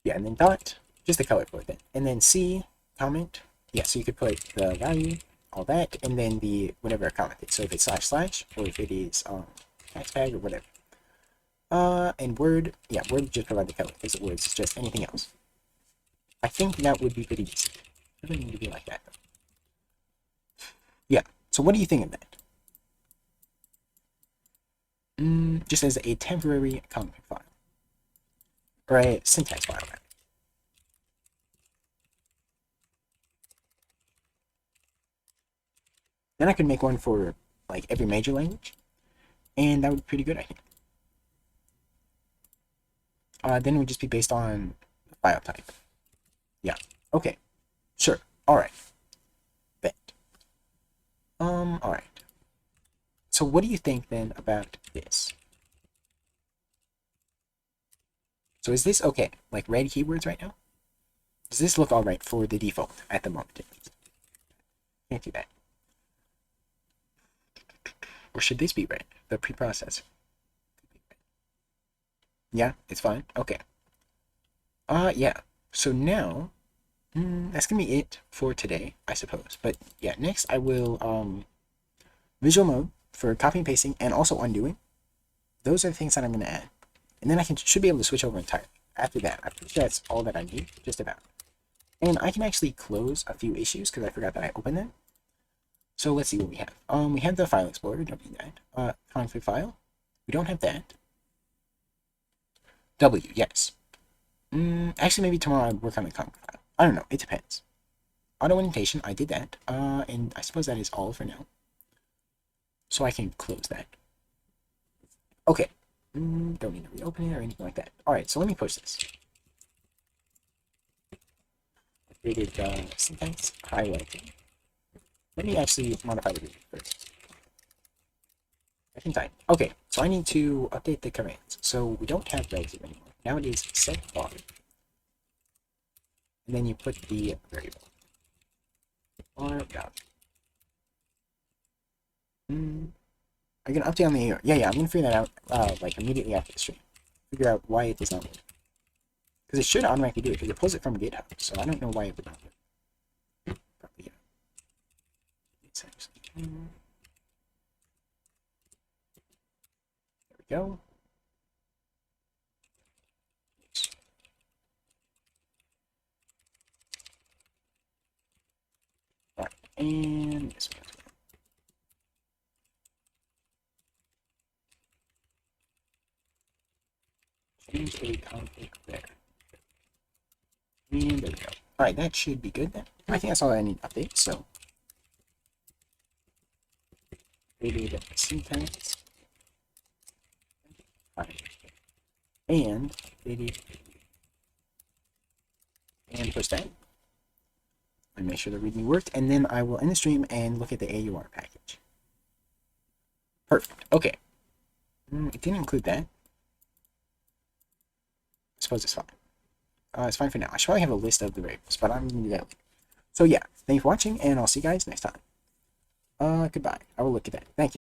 yeah, and then dot, just the color for it then. And then C, comment, yeah, so you could put the value, all that, and then the, whatever a comment is. So if it's // or if it is, hashtag or whatever. And word, yeah, word just provide the color, because the words is just anything else. I think that would be pretty easy. It doesn't need to be like that, though. Yeah, so what do you think of that? Just as a temporary comic file. Or a syntax file, rather. Then I could make one for, like, every major language. And that would be pretty good, I think. Then it would just be based on the file type. Yeah. Okay. Sure. Alright. Bet. Alright. So what do you think then about this? So is this okay? Like red keywords right now? Does this look alright for the default at the moment at least? Can't do that. Or should this be red? The preprocessor. Yeah, it's fine. Okay. Yeah. So now, that's gonna be it for today, I suppose. But yeah, next I will visual mode for copying and pasting and also undoing. Those are the things that I'm gonna add. And then I should be able to switch over entirely. After that, I'm pretty sure that's all that I need, just about. And I can actually close a few issues because I forgot that I opened them. So let's see what we have. We have the file explorer, don't need that. Config file. We don't have that. W, yes. Actually, maybe tomorrow I'll work on the config file. I don't know, it depends. Auto indentation, I did that. And I suppose that is all for now. So I can close that. Okay. Don't need to reopen it or anything like that. Alright, so let me push this. I created syntax highlighting. Let me actually modify the video first. I can type. Okay, so I need to update the commands. So we don't have regs anymore. Now it is set bar. And then you put the variable. Bar dot. Are you gonna update on the AR? Yeah, I'm gonna figure that out like immediately after the stream. Figure out why it does not work. Because it should automatically do it, because it pulls it from GitHub, so I don't know why it would not work. Probably, yeah. It's actually, we go. Right, and this one. Change a config there. And there we go. Alright, that should be good then. I think that's all I need to update, so. Created syntax. And created and push that. And make sure the readme worked, and then I will end the stream and look at the AUR package. Perfect. Okay. It didn't include that. I suppose it's fine. It's fine for now. I should probably have a list of the variables, but I'm going to do that later. So yeah, thank you for watching, and I'll see you guys next time. Goodbye. I will look at that. Thank you.